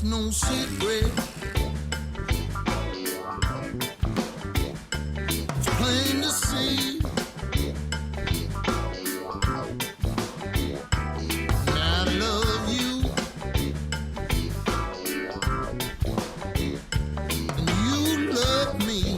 no secret. It's plain to see. I love you, and you love me.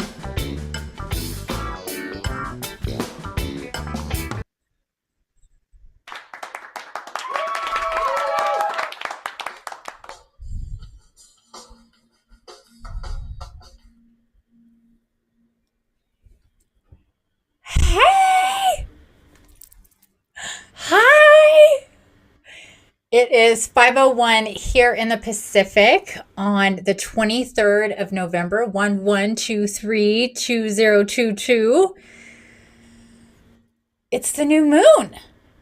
Hey! Hi! It is 5:01 here in the Pacific on the 23rd of November, 11232022. It's the new moon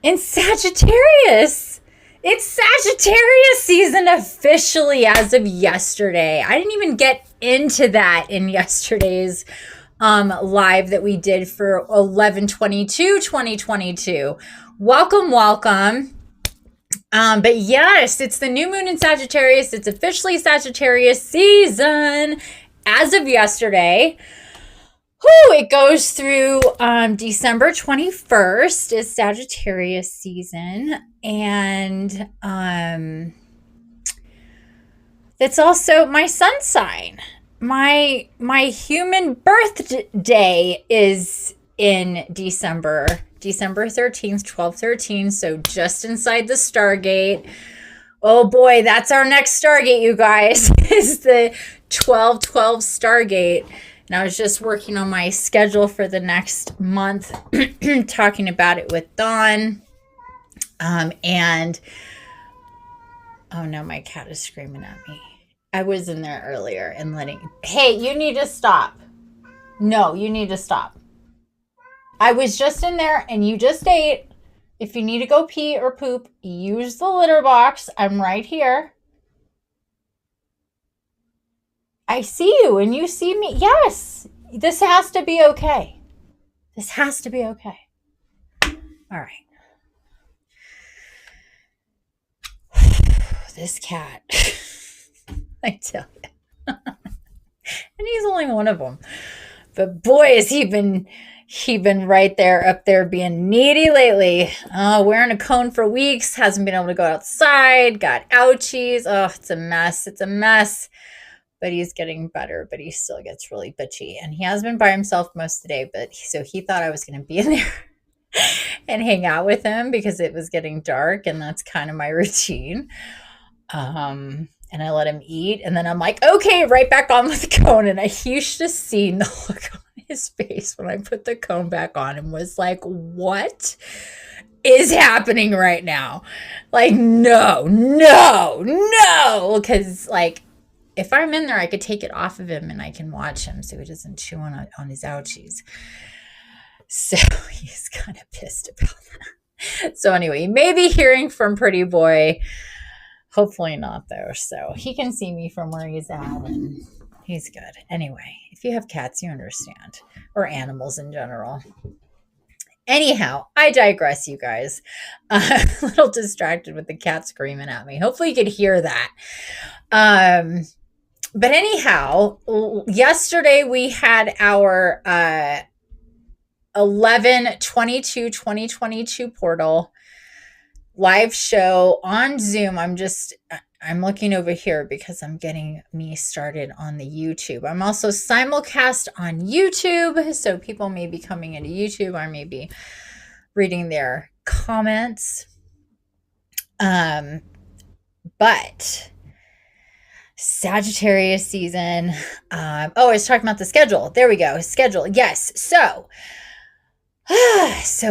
in Sagittarius. It's Sagittarius season officially as of yesterday. I didn't even get into that in yesterday's live that we did for 11/22/2022. Welcome. But yes, it's the new moon in Sagittarius. It's officially Sagittarius season as of yesterday. It goes through December 21st is Sagittarius season. And that's also my sun sign. My human birthday is in December 13th, 12/13, so just inside the Stargate. Oh boy, that's our next Stargate, you guys, is the 12/12 Stargate. And I was just working on my schedule for the next month, talking about it with Dawn. And oh no, my cat is screaming at me. I was in there earlier and hey, you need to stop. No, you need to stop. I was just in there and you just ate. If you need to go pee or poop, use the litter box. I'm right here. I see you and you see me. Yes, this has to be okay. This has to be okay. All right. This cat, I tell you. And he's only one of them. But boy, has he been right there, up there being needy lately. Wearing a cone for weeks, hasn't been able to go outside, got ouchies. Oh, it's a mess. But he's getting better, but he still gets really bitchy. And he has been by himself most of the day, so he thought I was going to be in there and hang out with him because it was getting dark, and that's kind of my routine. And I let him eat, and then I'm like, okay, right back on with the cone. And you should have seen the look on his face when I put the cone back on and was like, what is happening right now? Like, no. Because, like, if I'm in there, I could take it off of him and I can watch him so he doesn't chew on his ouchies. So he's kind of pissed about that. So anyway, you may be hearing from Pretty Boy. Hopefully not, though. So he can see me from where he's at, and he's good. Anyway, if you have cats, you understand. Or animals in general. Anyhow, I digress, you guys. A little distracted with the cat screaming at me. Hopefully you could hear that. But anyhow, yesterday we had our 11/22/2022 portal live show on Zoom. I'm looking over here because I'm getting me started on the YouTube. I'm also simulcast on YouTube, so people may be coming into YouTube. I may be reading their comments. But Sagittarius season. I was talking about the schedule. There we go. Schedule. Yes. So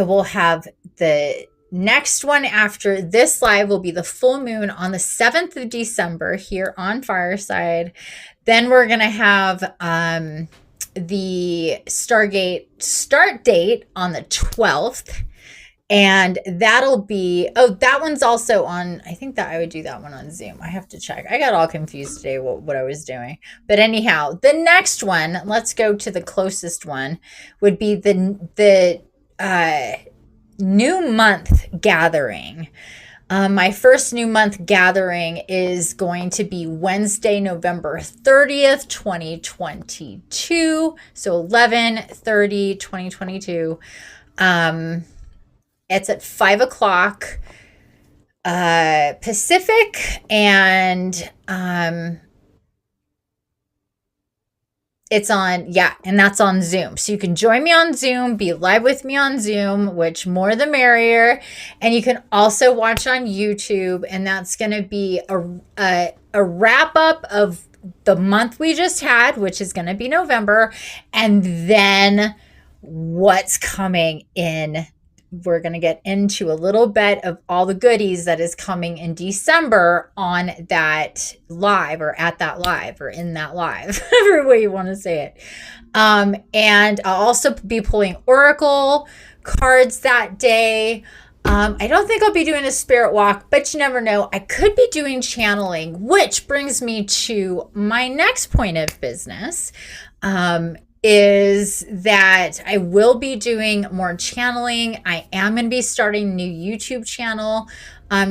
we'll have the next one after this live will be the full moon on the 7th of December here on Fireside. Then we're going to have the Stargate start date on the 12th. And that'll be, that one's also on, I think that I would do that one on Zoom. I have to check. I got all confused today what I was doing. But anyhow, the next one, let's go to the closest one, would be the new month gathering. My first new month gathering is going to be Wednesday, November 30th, 2022. So 11/30/2022. It's at 5 o'clock Pacific, and it's on, yeah, and that's on Zoom. So you can join me on Zoom, be live with me on Zoom, which more the merrier. And you can also watch on YouTube, and that's going to be a wrap up of the month we just had, which is going to be November, and then what's coming in. We're going to get into a little bit of all the goodies that is coming in December on that live, or at that live, or in that live, however way you want to say it. And I'll also be pulling Oracle cards that day. I don't think I'll be doing a spirit walk, but you never know. I could be doing channeling, which brings me to my next point of business. Is that I will be doing more channeling. I am going to be starting a new YouTube channel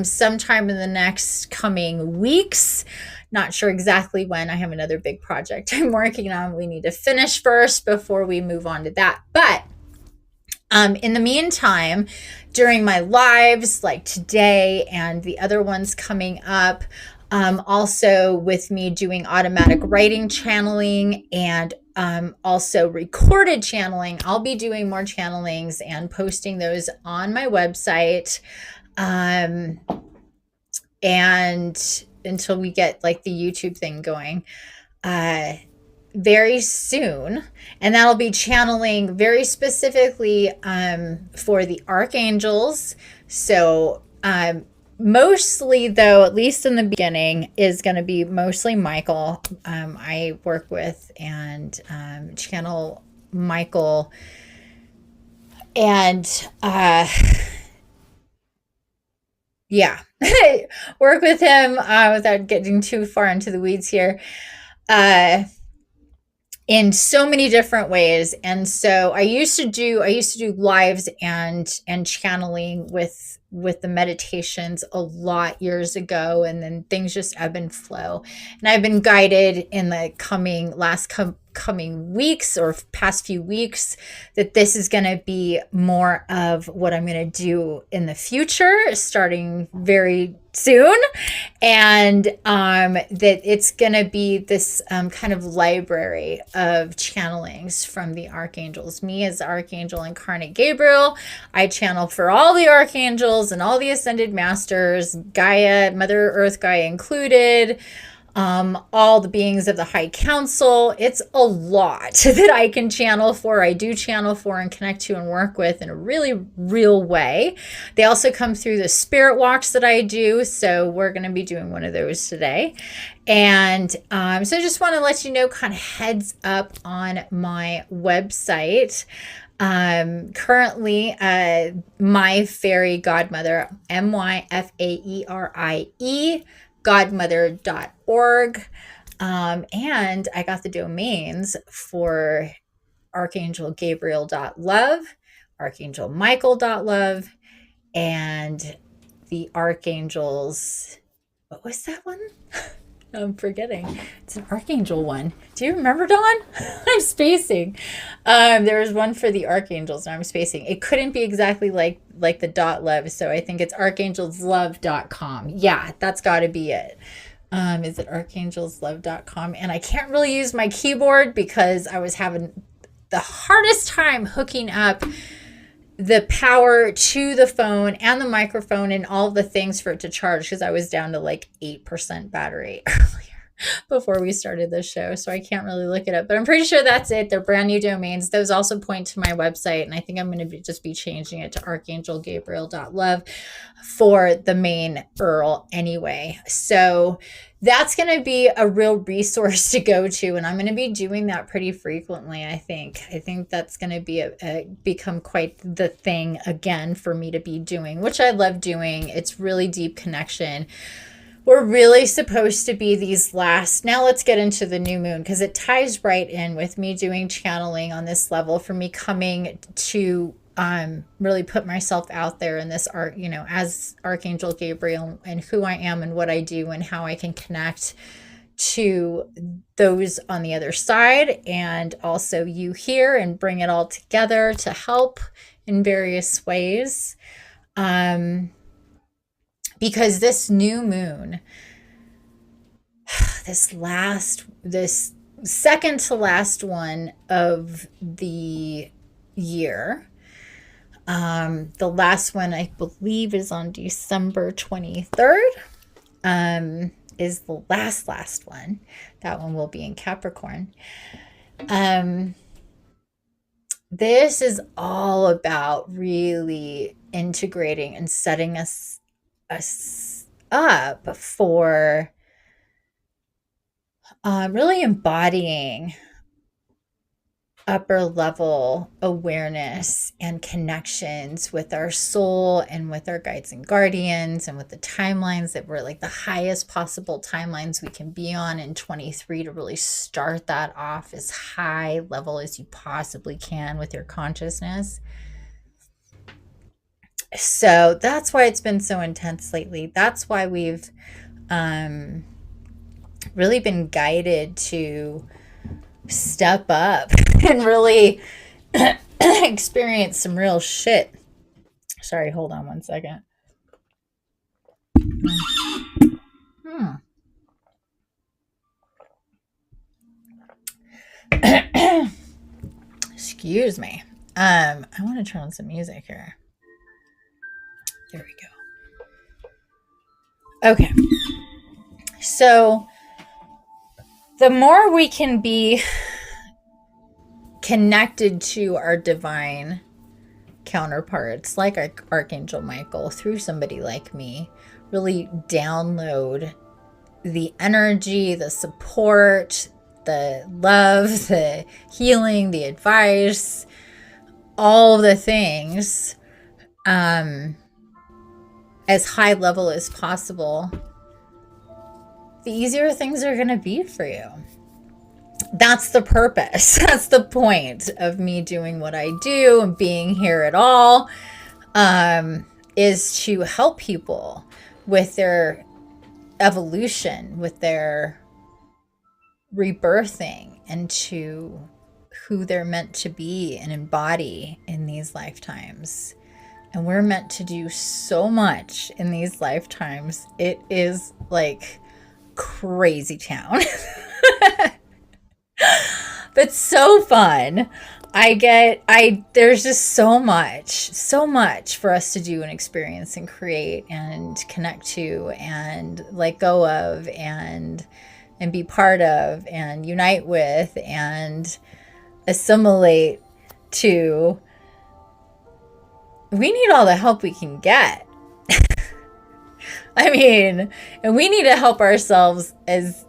sometime in the next coming weeks. Not sure exactly when. I have another big project I'm working on. We need to finish first before we move on to that. But in the meantime, during my lives like today and the other ones coming up, also with me doing automatic writing channeling, and also recorded channeling. I'll be doing more channelings and posting those on my website. And until we get like the YouTube thing going, very soon. And that'll be channeling very specifically for the archangels. So mostly, though, at least in the beginning, is going to be mostly Michael. I work with and channel Michael, and yeah, work with him without getting too far into the weeds here. In so many different ways. And so I used to do lives and channeling with the meditations a lot years ago, and then things just ebb and flow. And I've been guided in the coming weeks or past few weeks that this is going to be more of what I'm going to do in the future, starting very soon. And that it's going to be this kind of library of channelings from the archangels. Me as Archangel Incarnate Gabriel, I channel for all the archangels and all the ascended masters, Gaia, Mother Earth Gaia included, all the beings of the High Council. It's a lot that I can channel for. I do channel for and connect to and work with in a really real way. They also come through the spirit walks that I do. So we're going to be doing one of those today. And so I just want to let you know, kind of heads up on my website. Currently, my fairy godmother, MyFaerie, godmother.org. And I got the domains for archangelgabriel.love, archangelmichael.love, and the archangels. What was that one? I'm forgetting. It's an archangel one. Do you remember, Dawn? I'm spacing. There was one for the archangels, and I'm spacing. It couldn't be exactly like the .love, so I think it's archangelslove.com. Yeah, that's got to be it. Is it archangelslove.com? And I can't really use my keyboard because I was having the hardest time hooking up the power to the phone and the microphone and all the things for it to charge, because I was down to like 8% battery earlier before we started the show. So I can't really look it up, but I'm pretty sure that's it. They're brand new domains. Those also point to my website, and I think I'm going to just be changing it to archangelgabriel.love for the main URL anyway. So that's going to be a real resource to go to, and I'm going to be doing that pretty frequently. I think that's going to be become quite the thing again for me to be doing, which I love doing. It's really deep connection. We're really supposed to be these last. Now let's get into the new moon, because it ties right in with me doing channeling on this level, for me coming to really put myself out there in this art, as Archangel Gabriel, and who I am and what I do and how I can connect to those on the other side, and also you here, and bring it all together to help in various ways. Because this new moon, this second to last one of the year, the last one I believe is on December 23rd, is the last one. That one will be in Capricorn. This is all about really integrating and setting us up for really embodying upper level awareness and connections with our soul and with our guides and guardians, and with the timelines that we're like the highest possible timelines we can be on in 23, to really start that off as high level as you possibly can with your consciousness. So that's why it's been so intense lately. That's why we've really been guided to step up and really experience some real shit. Sorry, hold on one second. Excuse me. I want to turn on some music here. There we go. Okay. So the more we can be connected to our divine counterparts, like Archangel Michael, through somebody like me, really download the energy, the support, the love, the healing, the advice, all the things, as high level as possible, the easier things are going to be for you. That's the purpose. That's the point of me doing what I do and being here at all, is to help people with their evolution, with their rebirthing into who they're meant to be and embody in these lifetimes. And we're meant to do so much in these lifetimes. It is like crazy town. But so fun. There's just so much for us to do and experience and create and connect to and let go of and be part of and unite with and assimilate to. We need all the help we can get. I mean, and we need to help ourselves as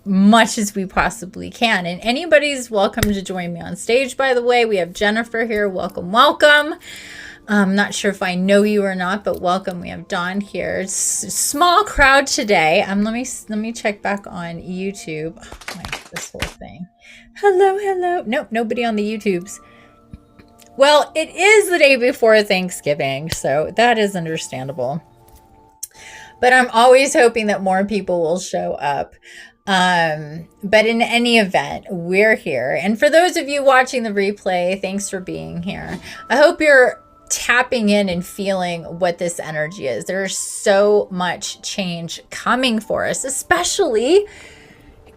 much as we possibly can. And anybody's welcome to join me on stage, by the way. We have Jennifer here. Welcome. I'm not sure if I know you or not, but welcome. We have Dawn here. It's small crowd today. Let me check back on YouTube. Oh, this whole thing. Hello. Nope, nobody on the YouTubes. Well, it is the day before Thanksgiving, so that is understandable. But I'm always hoping that more people will show up. But in any event, we're here. And for those of you watching the replay, thanks for being here. I hope you're tapping in and feeling what this energy is. There's so much change coming for us, especially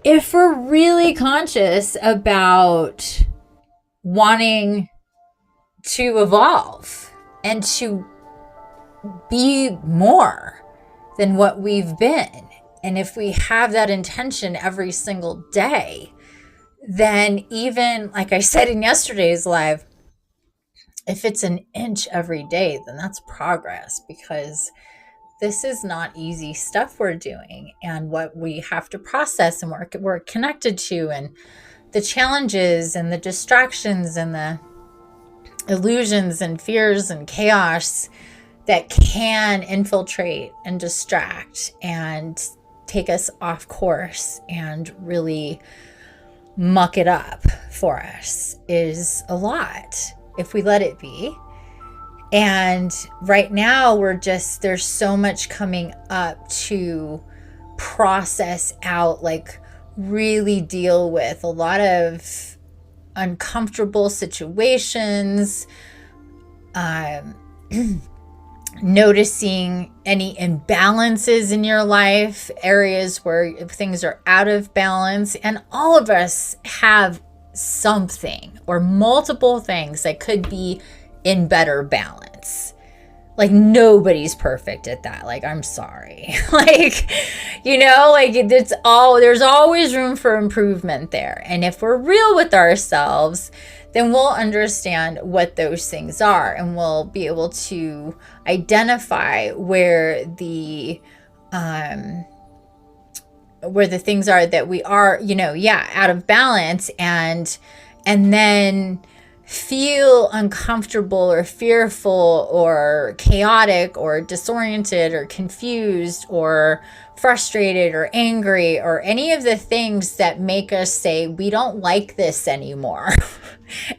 if we're really conscious about wanting to evolve and to be more than what we've been. And if we have that intention every single day, then even like I said in yesterday's live, if it's an inch every day, then that's progress, because this is not easy stuff we're doing and what we have to process and we're connected to, and the challenges and the distractions and the illusions and fears and chaos that can infiltrate and distract and take us off course and really muck it up for us is a lot. if we let it be. And right now there's so much coming up to process out, like really deal with a lot of uncomfortable situations, um, noticing any imbalances in your life, areas where things are out of balance. And all of us have something or multiple things that could be in better balance. Like nobody's perfect at that. Like, I'm sorry. Like, there's always room for improvement there. And if we're real with ourselves, then we'll understand what those things are, and we'll be able to identify where the things are that we are, out of balance, and then feel uncomfortable or fearful or chaotic or disoriented or confused or frustrated or angry, or any of the things that make us say, we don't like this anymore.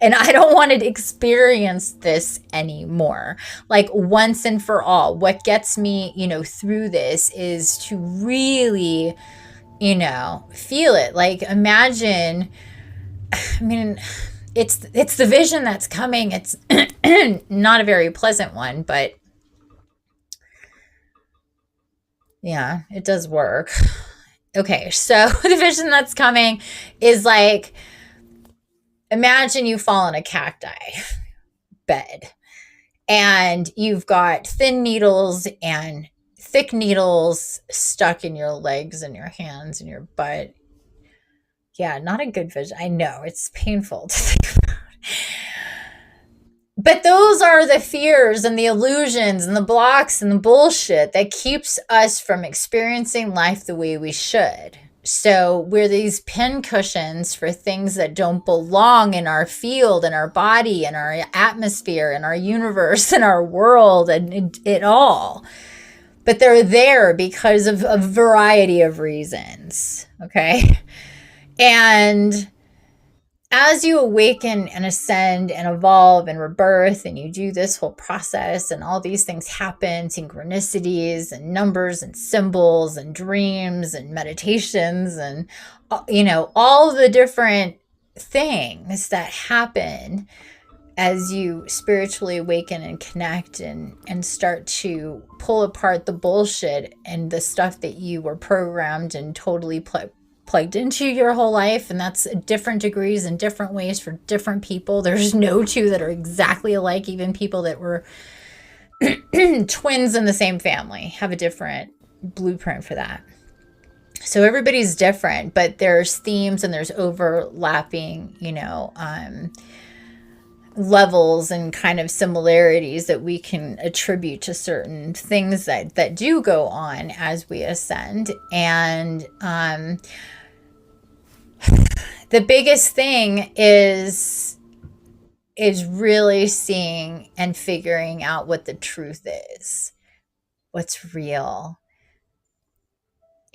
And I don't want to experience this anymore. Like, once and for all, what gets me, through this is to really, feel it. Like, imagine, it's the vision that's coming. It's not a very pleasant one, but yeah, it does work. Okay, so the vision that's coming is like, imagine you fall in a cacti bed, and you've got thin needles and thick needles stuck in your legs and your hands and your butt. Yeah, not a good vision. I know, it's painful to think about. But those are the fears and the illusions and the blocks and the bullshit that keeps us from experiencing life the way we should. So we're these pin cushions for things that don't belong in our field, in our body, in our atmosphere, in our universe, in our world, and it all. But they're there because of a variety of reasons. Okay. And as you awaken and ascend and evolve and rebirth, and you do this whole process, and all these things happen, synchronicities and numbers and symbols and dreams and meditations and, all the different things that happen as you spiritually awaken and connect and start to pull apart the bullshit and the stuff that you were programmed and totally plugged into your whole life. And that's different degrees and different ways for different people. There's no two that are exactly alike. Even people that were twins in the same family have a different blueprint for that. So everybody's different, but there's themes and there's overlapping, levels and kind of similarities that we can attribute to certain things that do go on as we ascend. And the biggest thing is really seeing and figuring out what the truth is, what's real.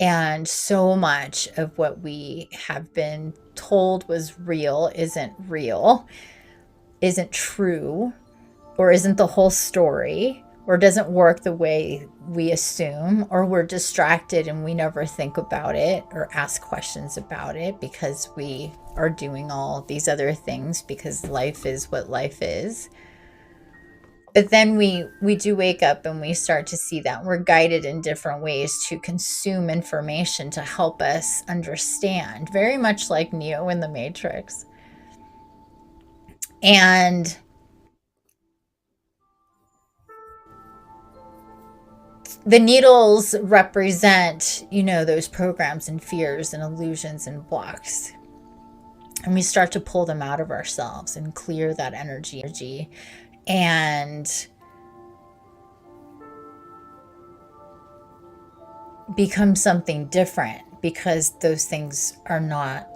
And so much of what we have been told was real, isn't true, or isn't the whole story, or doesn't work the way we assume, or we're distracted and we never think about it or ask questions about it because we are doing all these other things because life is what life is. But then we do wake up and we start to see that we're guided in different ways to consume information to help us understand, very much like Neo in the Matrix. And the needles represent, those programs and fears and illusions and blocks. And we start to pull them out of ourselves and clear that energy and become something different, because those things are not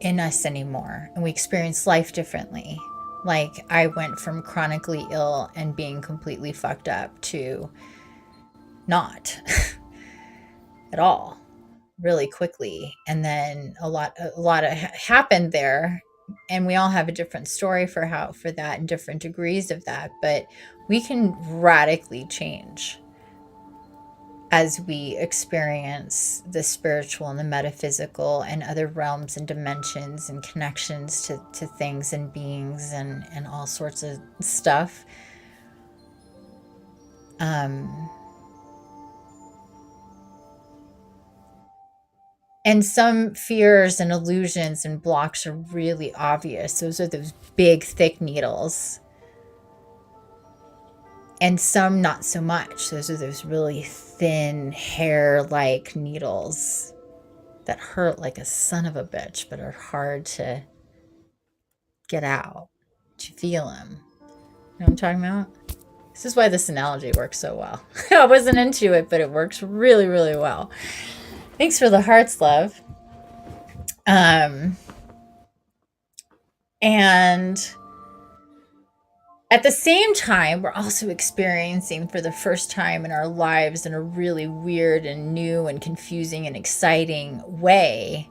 in us anymore, and we experience life differently. Like, I went from chronically ill and being completely fucked up to not at all, really quickly. And then a lot happened there, and we all have a different story for that and different degrees of that, but we can radically change as we experience the spiritual and the metaphysical and other realms and dimensions and connections to things and beings and all sorts of stuff. And some fears and illusions and blocks are really obvious. Those are those big, thick needles. And some not so much. Those are those really thin, hair-like needles that hurt like a son of a bitch, but are hard to get out, to feel them. You know what I'm talking about? This is why this analogy works so well. I wasn't into it, but it works really, really well. Thanks for the hearts, love. And at the same time, we're also experiencing for the first time in our lives in a really weird and new and confusing and exciting way,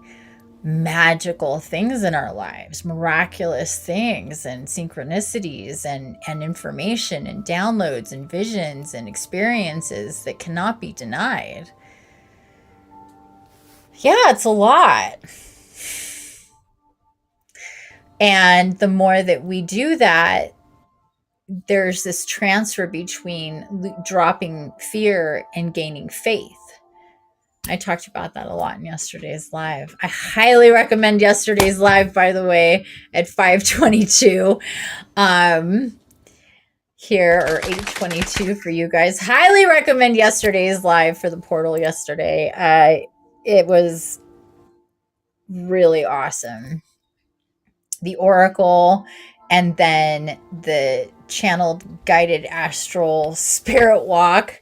magical things in our lives, miraculous things and synchronicities and information and downloads and visions and experiences that cannot be denied. Yeah, it's a lot. And the more that we do that, there's this transfer between dropping fear and gaining faith. I talked about that a lot in yesterday's live. I highly recommend yesterday's live, by the way, at 5:22 here, or 8:22 for you guys. Highly recommend yesterday's live for the portal yesterday. It was really awesome. The oracle, and then the channeled guided astral spirit walk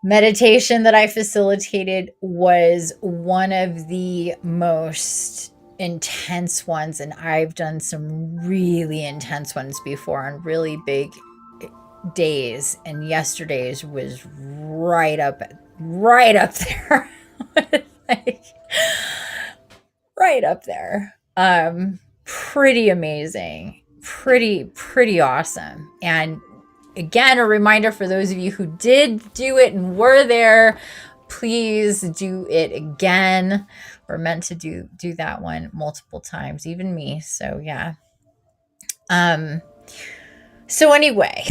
meditation that I facilitated was one of the most intense ones. And I've done some really intense ones before on really big days. And yesterday's was right up there. Like, right up there. Pretty amazing, pretty awesome. And again, a reminder for those of you who did do it and were there, please do it again. We're meant to do that one multiple times, even me. So yeah. So anyway,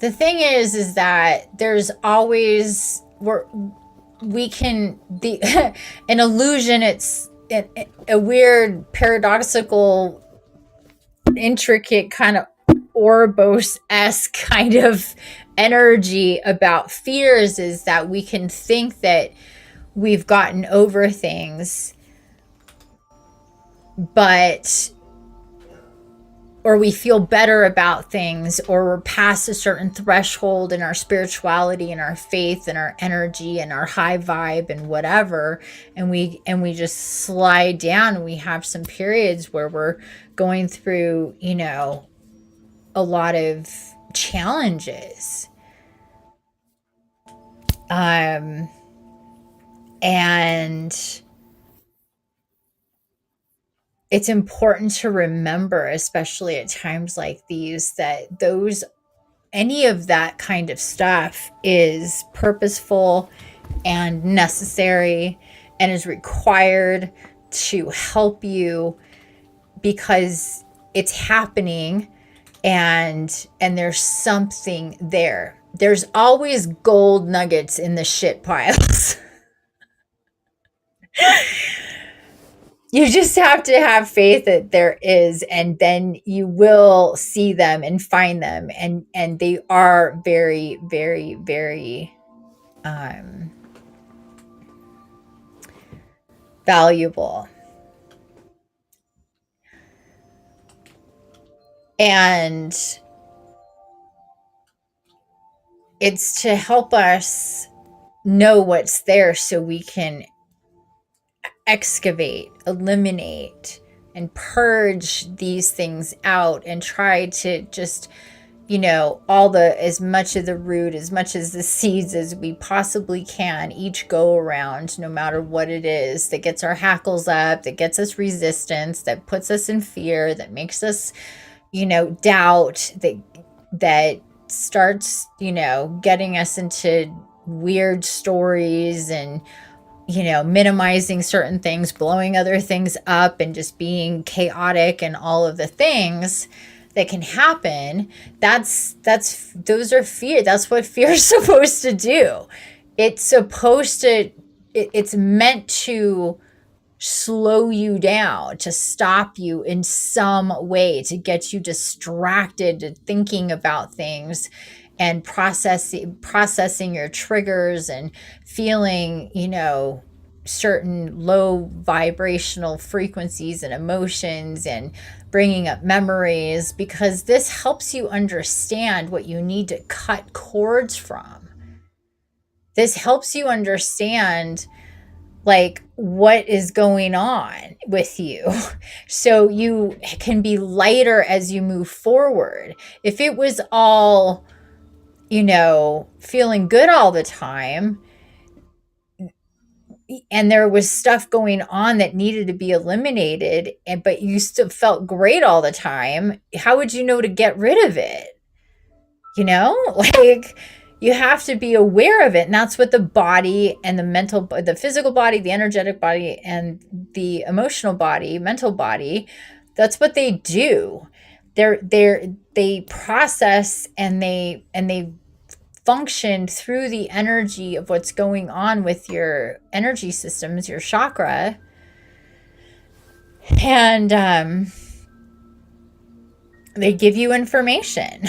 the thing is that there's always an illusion. It's a weird, paradoxical, intricate kind of Ouroboros-esque kind of energy about fears is that we can think that we've gotten over things, or we feel better about things, or we're past a certain threshold in our spirituality and our faith and our energy and our high vibe and whatever, and we just slide down, and we have some periods where we're going through, a lot of challenges. And it's important to remember, especially at times like these, that any of that kind of stuff is purposeful and necessary and is required to help you, because it's happening, and there's something there. There's always gold nuggets in the shit piles. You just have to have faith that there is, and then you will see them and find them, and they are very, very, very valuable. And it's to help us know what's there so we can excavate, eliminate, and purge these things out, and try to just as much of the root, as much as the seeds as we possibly can each go around, no matter what it is that gets our hackles up, that gets us resistance, that puts us in fear, that makes us, doubt, that starts, getting us into weird stories and, minimizing certain things, blowing other things up, and just being chaotic and all of the things that can happen. Those are fear. That's what fear is supposed to do. It's meant to slow you down, to stop you in some way, to get you distracted, to thinking about things and processing your triggers and feeling, certain low vibrational frequencies and emotions, and bringing up memories, because this helps you understand what you need to cut cords from. This helps you understand like what is going on with you, so you can be lighter as you move forward. If it was all, feeling good all the time, and there was stuff going on that needed to be eliminated, but you still felt great all the time, how would you know to get rid of it? Like, you have to be aware of it. And that's what the body and the physical body, the energetic body, and the emotional body, mental body, that's what they do. They process and they function through the energy of what's going on with your energy systems, your chakra. And they give you information.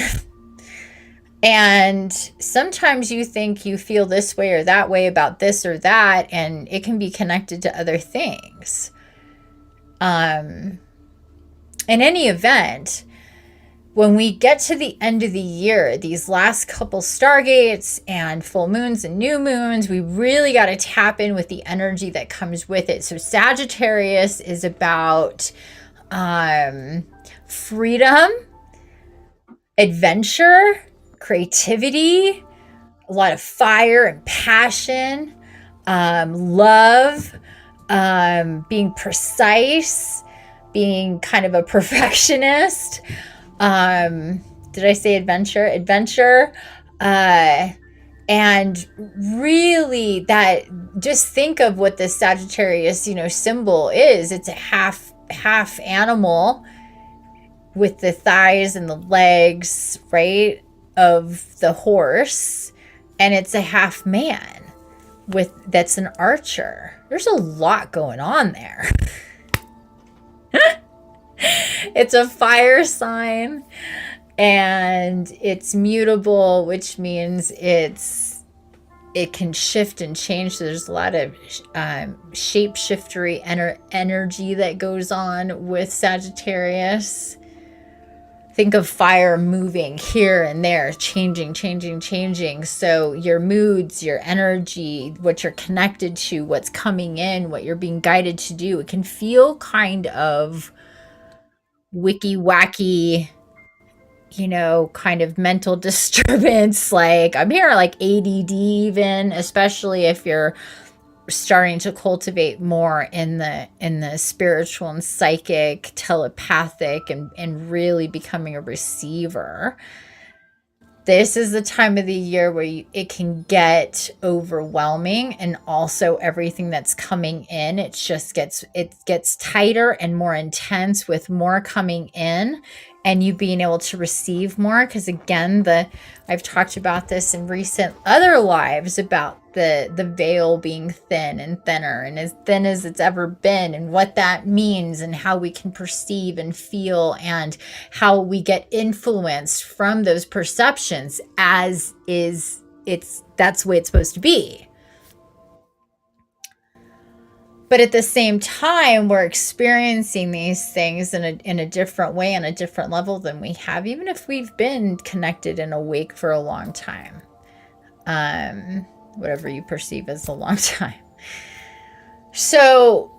And sometimes you think you feel this way or that way about this or that, and it can be connected to other things. In any event, when we get to the end of the year, these last couple stargates and full moons and new moons, we really got to tap in with the energy that comes with it. So Sagittarius is about freedom, adventure, creativity, a lot of fire and passion, love, being precise, being kind of a perfectionist. Did I say adventure? Adventure. And really, that, just think of what the Sagittarius, symbol is. It's a half animal with the thighs and the legs, right, of the horse, and it's a half man that's an archer. There's a lot going on there. It's a fire sign, and it's mutable, which means it can shift and change. So there's a lot of shapeshiftery energy that goes on with Sagittarius. Think of fire moving here and there, changing. So your moods, your energy, what you're connected to, what's coming in, what you're being guided to do, it can feel kind of wicky-wacky, kind of mental disturbance. Like, I'm hearing like ADD even, especially if you're starting to cultivate more in the spiritual and psychic, telepathic, and really becoming a receiver. This is the time of the year where it can get overwhelming, and also everything that's coming in, it gets tighter and more intense with more coming in, and you being able to receive more. Because again, I've talked about this in recent other lives about the veil being thin and thinner, and as thin as it's ever been, and what that means, and how we can perceive and feel, and how we get influenced from those perceptions that's the way it's supposed to be. But at the same time, we're experiencing these things in a different way, on a different level than we have, even if we've been connected and awake for a long time. Whatever you perceive as a long time. So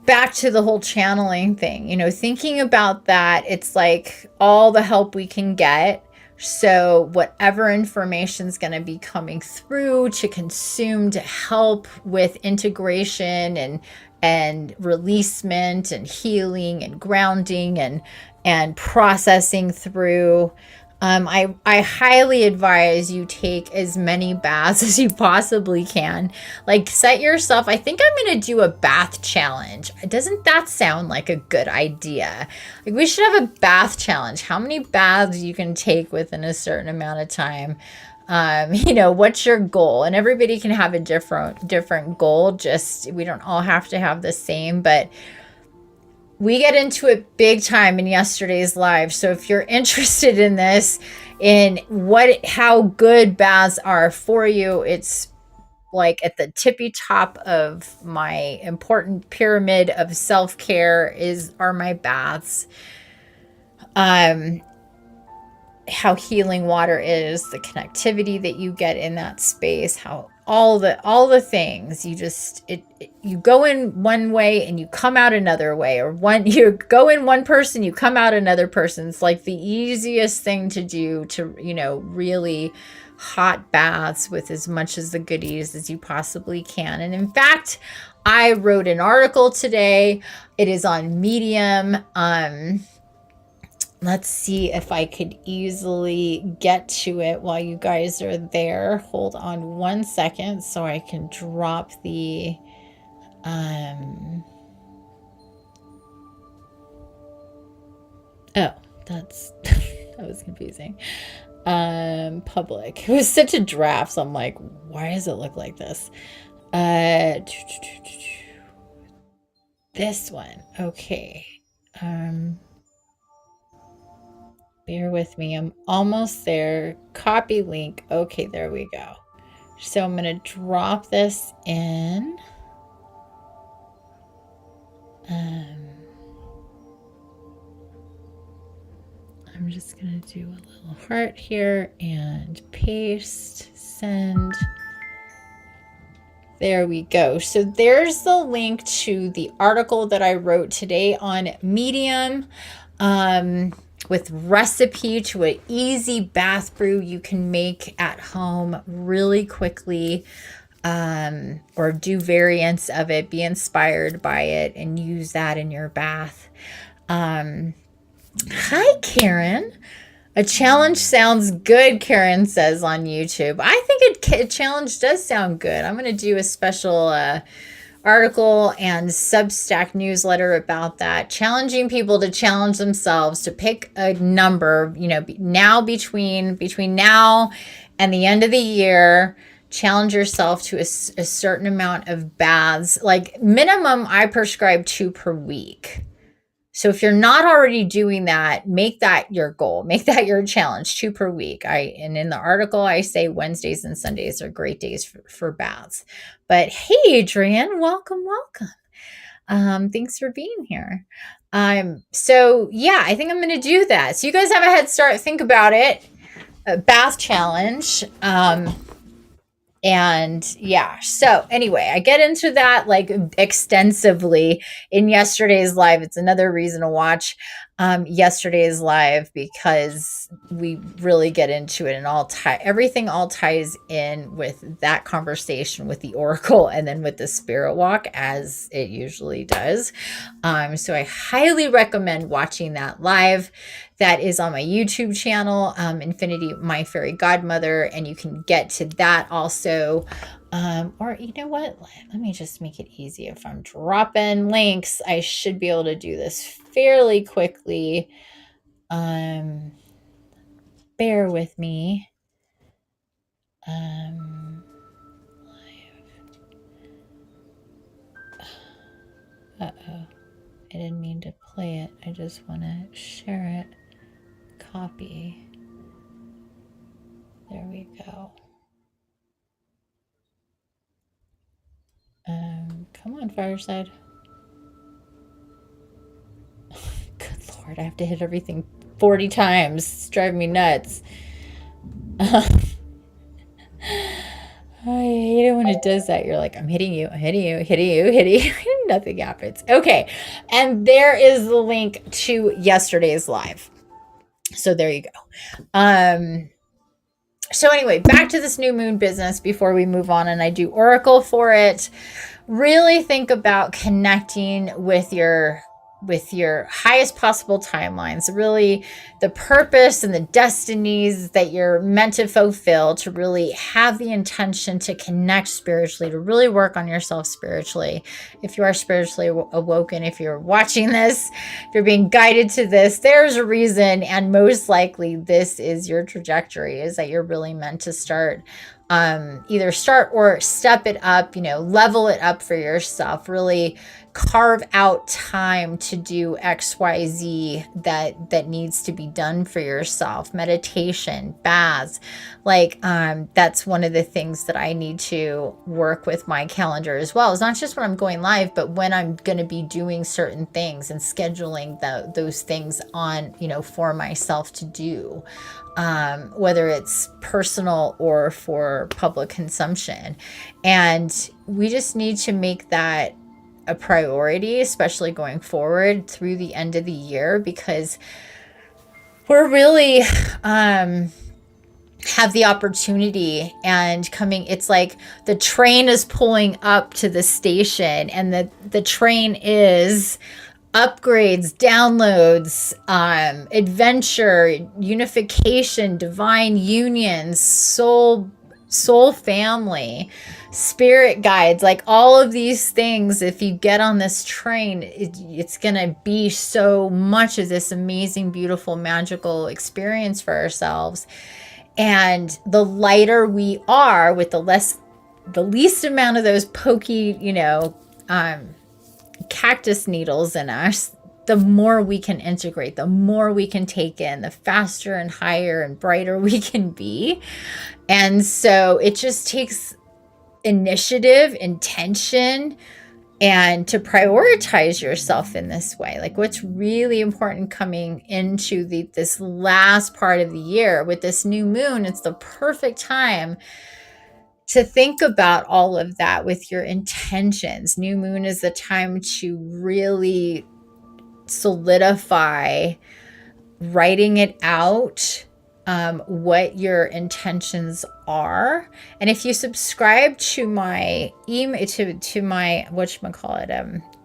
back to the whole channeling thing, thinking about that, it's like all the help we can get. So whatever information is going to be coming through to consume to help with integration and releasement and healing and grounding and processing through. I highly advise you take as many baths as you possibly can. Like, set yourself, I think I'm going to do a bath challenge. Doesn't that sound like a good idea? Like, we should have a bath challenge. How many baths you can take within a certain amount of time? What's your goal? And everybody can have a different goal. Just, we don't all have to have the same, but we get into it big time in yesterday's live. So if you're interested in this, in how good baths are for you, it's like at the tippy top of my important pyramid of self-care are my baths. How healing water is, the connectivity that you get in that space, how all the things, you go in one way and you come out another way, or you go in one person, you come out another person. It's like the easiest thing to do to, really hot baths with as much as the goodies as you possibly can. And in fact, I wrote an article today. It is on Medium. Let's see if I could easily get to it while you guys are there. Hold on 1 second so I can drop the that's that was confusing. Public. It was such a draft, so I'm like, why does it look like this? This one. Okay. Bear with me. I'm almost there. Copy link. Okay, there we go. So I'm going to drop this in. I'm just going to do a little heart here and paste, send. There we go. So there's the link to the article that I wrote today on Medium. With recipe to an easy bath brew you can make at home really quickly, or do variants of it, be inspired by it, and use that in your bath. Hi, Karen. A challenge sounds good, Karen says on YouTube. I think a challenge does sound good. I'm going to do a special article and Substack newsletter about that, challenging people to challenge themselves to pick a number, now between now and the end of the year. Challenge yourself to a certain amount of baths. Like, minimum, I prescribe 2 per week. So if you're not already doing that, make that your goal. Make that your challenge, 2 per week. And in the article, I say Wednesdays and Sundays are great days for baths. But hey, Adrian, welcome. Thanks for being here. So yeah, I think I'm going to do that. So you guys have a head start. Think about it. A bath challenge. And yeah, so anyway, I get into that like extensively in yesterday's live. It's another reason to watch yesterday's live, because we really get into it, and everything all ties in with that conversation with the oracle and then with the spirit walk, as it usually does. So I highly recommend watching that live. That is on my YouTube channel, Infinity My Fairy Godmother, and you can get to that also. Or you know what? Let me just make it easy. If I'm dropping links, I should be able to do this fairly quickly. Bear with me. Uh-oh. I didn't mean to play it. I just want to share it. Copy. There we go. Come on, Fireside. Good Lord, I have to hit everything 40 times. It's driving me nuts. I hate it when it does that. You're like, I'm hitting you, hitting you. Nothing happens. Okay. And there is the link to yesterday's live. So there you go. So anyway, back to this new moon business before we move on, and I do oracle for it. Really think about connecting with your highest possible timelines, really the purpose and the destinies that you're meant to fulfill, to really have the intention to connect spiritually, to really work on yourself spiritually. If you are spiritually awoken, if you're watching this, if you're being guided to this, there's a reason, and most likely this is your trajectory, is that you're really meant to start either start or step it up, level it up for yourself, really carve out time to do XYZ that needs to be done for yourself. Meditation, baths, that's one of the things that I need to work with my calendar as well. It's not just when I'm going live, but when I'm going to be doing certain things and scheduling those things on, for myself to do. Whether it's personal or for public consumption. And we just need to make that a priority, especially going forward through the end of the year, because we're really have the opportunity and coming. It's like the train is pulling up to the station, and the train is upgrades, downloads, adventure, unification, divine unions, soul family, spirit guides, like all of these things. If you get on this train, it's gonna be so much of this amazing, beautiful, magical experience for ourselves. And the lighter we are, with the least amount of those pokey, cactus needles in us, the more we can integrate, the more we can take in, the faster and higher and brighter we can be. And so it just takes initiative, intention, and to prioritize yourself in this way. Like, what's really important coming into this last part of the year with this new moon, it's the perfect time to think about all of that with your intentions. New moon is the time to really solidify, writing it out, what your intentions are. And if you subscribe to my email, to my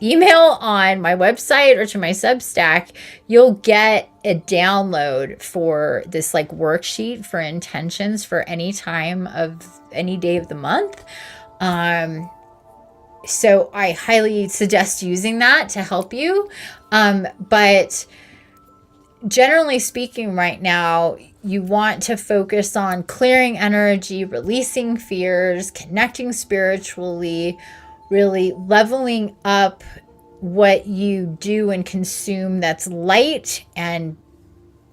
email on my website or to my Substack, you'll get a download for this worksheet for intentions for any time of any day of the month. So I highly suggest using that to help you. But generally speaking, right now, you want to focus on clearing energy, releasing fears, connecting spiritually, really leveling up what you do and consume that's light, and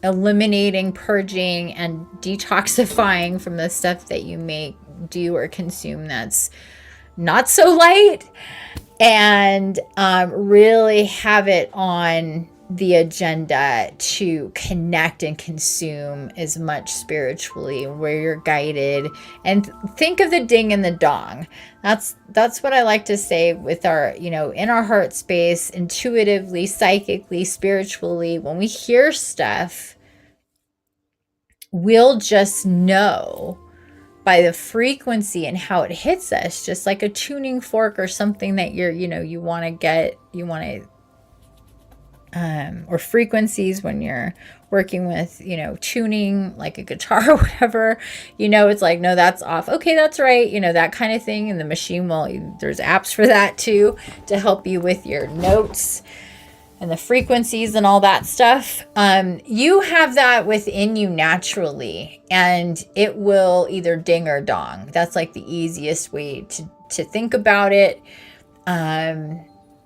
eliminating, purging, and detoxifying from the stuff that you may do or consume that's not so light, and really have it on the agenda to connect and consume as much spiritually where you're guided. And think of the ding and the dong. That's what I like to say with our, in our heart space, intuitively, psychically, spiritually. When we hear stuff, we'll just know by the frequency and how it hits us, just like a tuning fork or something that you want to get, or frequencies when you're working with, tuning like a guitar or whatever, it's like, no, that's off. Okay, that's right. That kind of thing. And the machine there's apps for that too, to help you with your notes and the frequencies and all that stuff. You have that within you naturally, and it will either ding or dong. That's like the easiest way to think about it.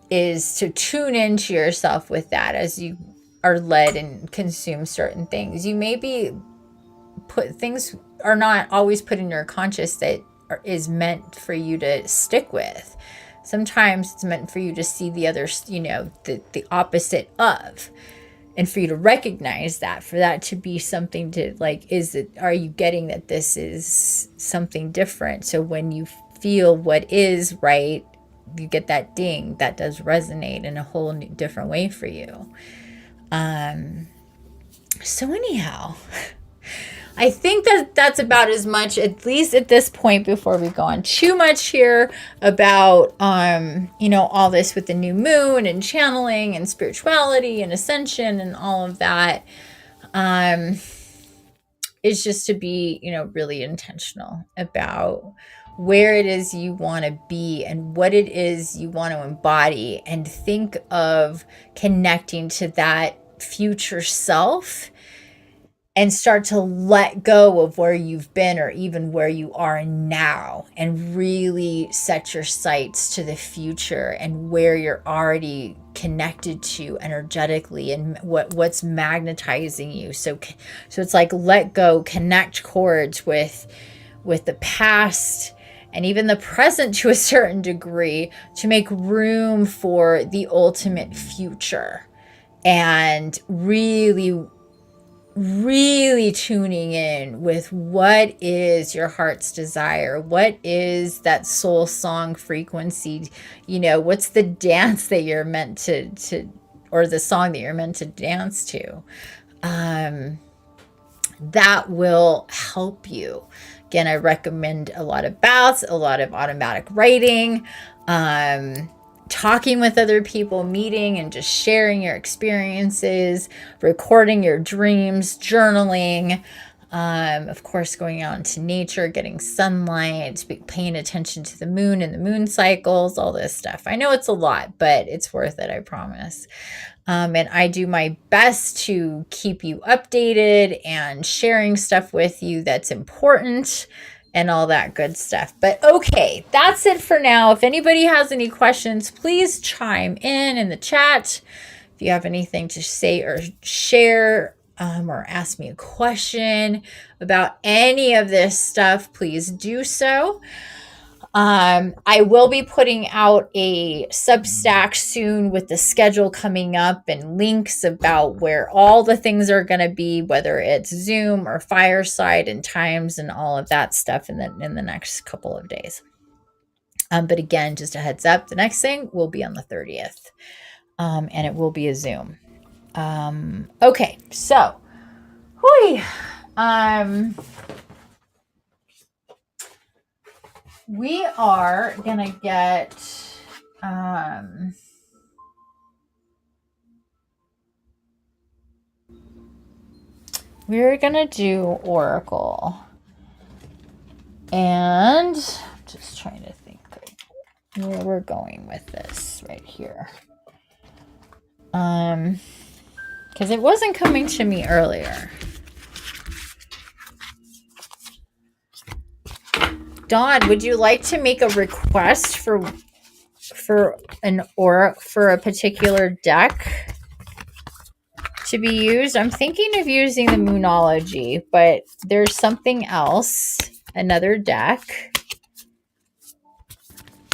Is to tune into yourself with that as you are led and consume certain things. You may be things are not always put in your conscious that is meant for you to stick with. Sometimes it's meant for you to see the other, the opposite of, and for you to recognize that, for that to be something to are you getting that this is something different? So when you feel what is right, you get that ding, that does resonate in a whole different way for you. So anyhow, I think that that's about as much, at least at this point, before we go on too much here about, all this with the new moon and channeling and spirituality and ascension and all of that. Is just to be, really intentional about where it is you want to be and what it is you want to embody, and think of connecting to that future self and start to let go of where you've been or even where you are now, and really set your sights to the future and where you're already connected to energetically and what's magnetizing you. So it's like let go, connect chords with the past and even the present to a certain degree, to make room for the ultimate future, and really tuning in with what is your heart's desire, what is that soul song frequency, what's the dance that you're meant to or the song that you're meant to dance to. That will help you. Again, I recommend a lot of baths, a lot of automatic writing, talking with other people, meeting and just sharing your experiences, recording your dreams, journaling, of course, going out into nature, getting sunlight, paying attention to the moon and the moon cycles, all this stuff. I know it's a lot, but it's worth it, I promise. And I do my best to keep you updated and sharing stuff with you that's important and all that good stuff. But okay, that's it for now. If anybody has any questions, please chime in the chat. If you have anything to say or share, or ask me a question about any of this stuff, please do so. I will be putting out a Substack soon with the schedule coming up and links about where all the things are going to be, whether it's Zoom or Fireside and times and all of that stuff in the next couple of days. But again, just a heads up, the next thing will be on the 30th, and it will be a Zoom. Okay, so, we are gonna get we're gonna do Oracle, and just trying to think where we're going with this right here, because it wasn't coming to me earlier. Dawn, would you like to make a request for a particular deck to be used? I'm thinking of using the Moonology, but there's something else, another deck.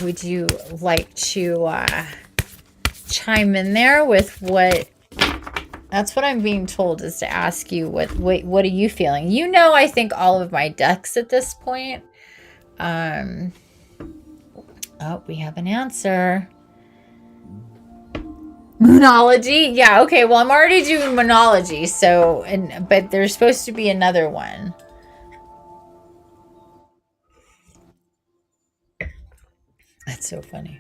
Would you like to chime in there with what? That's what I'm being told, is to ask you what are you feeling? I think all of my decks at this point. Oh, we have an answer. Moonology? Yeah, okay. Well, I'm already doing Moonology, but there's supposed to be another one. That's so funny.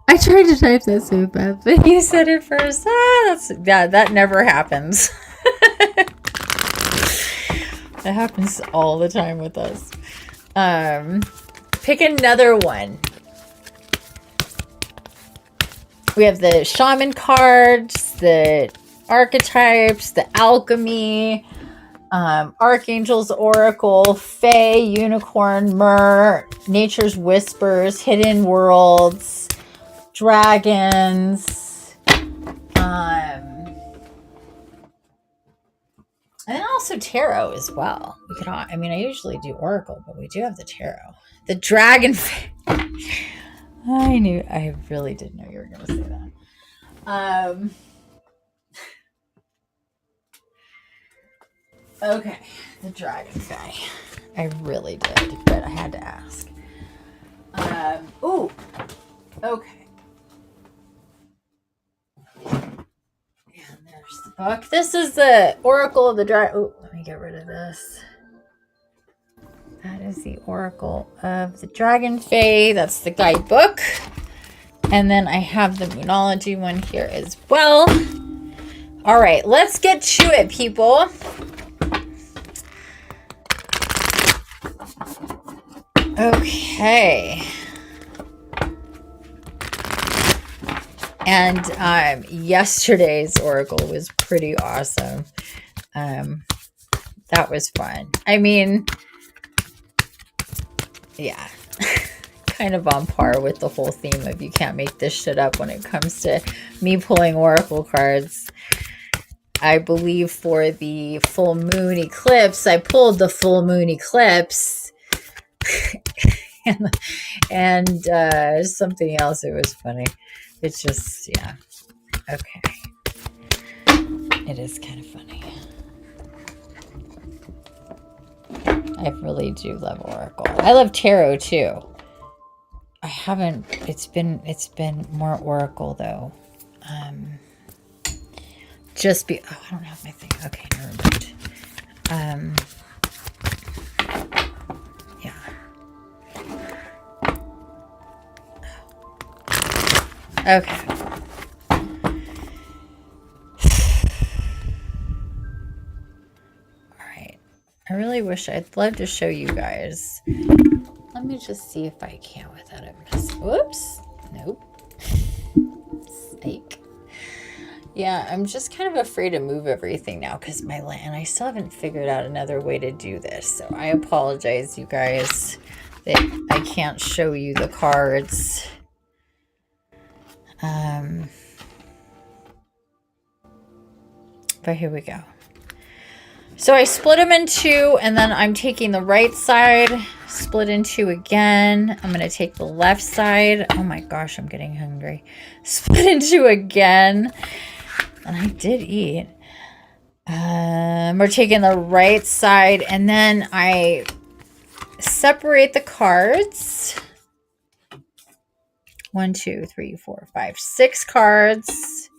I tried to type that so bad, but you said it first. That never happens. That happens all the time with us. Pick another one. We have the shaman cards, the archetypes, the alchemy, archangels, oracle, fae, unicorn, myrrh, nature's whispers, hidden worlds, dragons, and also tarot as well. I usually do oracle, but we do have the tarot. The dragon. I really did know you were going to say that. Okay, the dragon guy. I really did, but I had to ask. Oh, okay. And there's the book. This is the Oracle of the Dragon. Oh, let me get rid of this. That is the Oracle of the Dragon Fae. That's the guidebook. And then I have the Moonology one here as well. All right, let's get to it, people. Okay. And yesterday's Oracle was pretty awesome. That was fun. I mean, yeah. Kind of on par with the whole theme of you can't make this shit up when it comes to me pulling Oracle cards. I believe for the full moon eclipse, I pulled the full moon eclipse. and something else. It was funny. It's just, yeah. Okay. It is kind of funny. I really do love Oracle. I love Tarot too. I haven't, it's been more Oracle though. Oh, I don't have my thing. Okay, never mind. Yeah. Okay. All right. I really wish I'd love to show you guys. Let me just see if I can without a mess. Whoops. Nope. Snake. Yeah, I'm just kind of afraid to move everything now because and I still haven't figured out another way to do this. So I apologize, you guys, that I can't show you the cards. But here we go. So I split them in two, and then I'm taking the right side, split in two again. I'm going to take the left side. Oh my gosh, I'm getting hungry. Split in two again. And I did eat. We're taking the right side, and then I separate the cards. 1, 2, 3, 4, 5, 6 cards.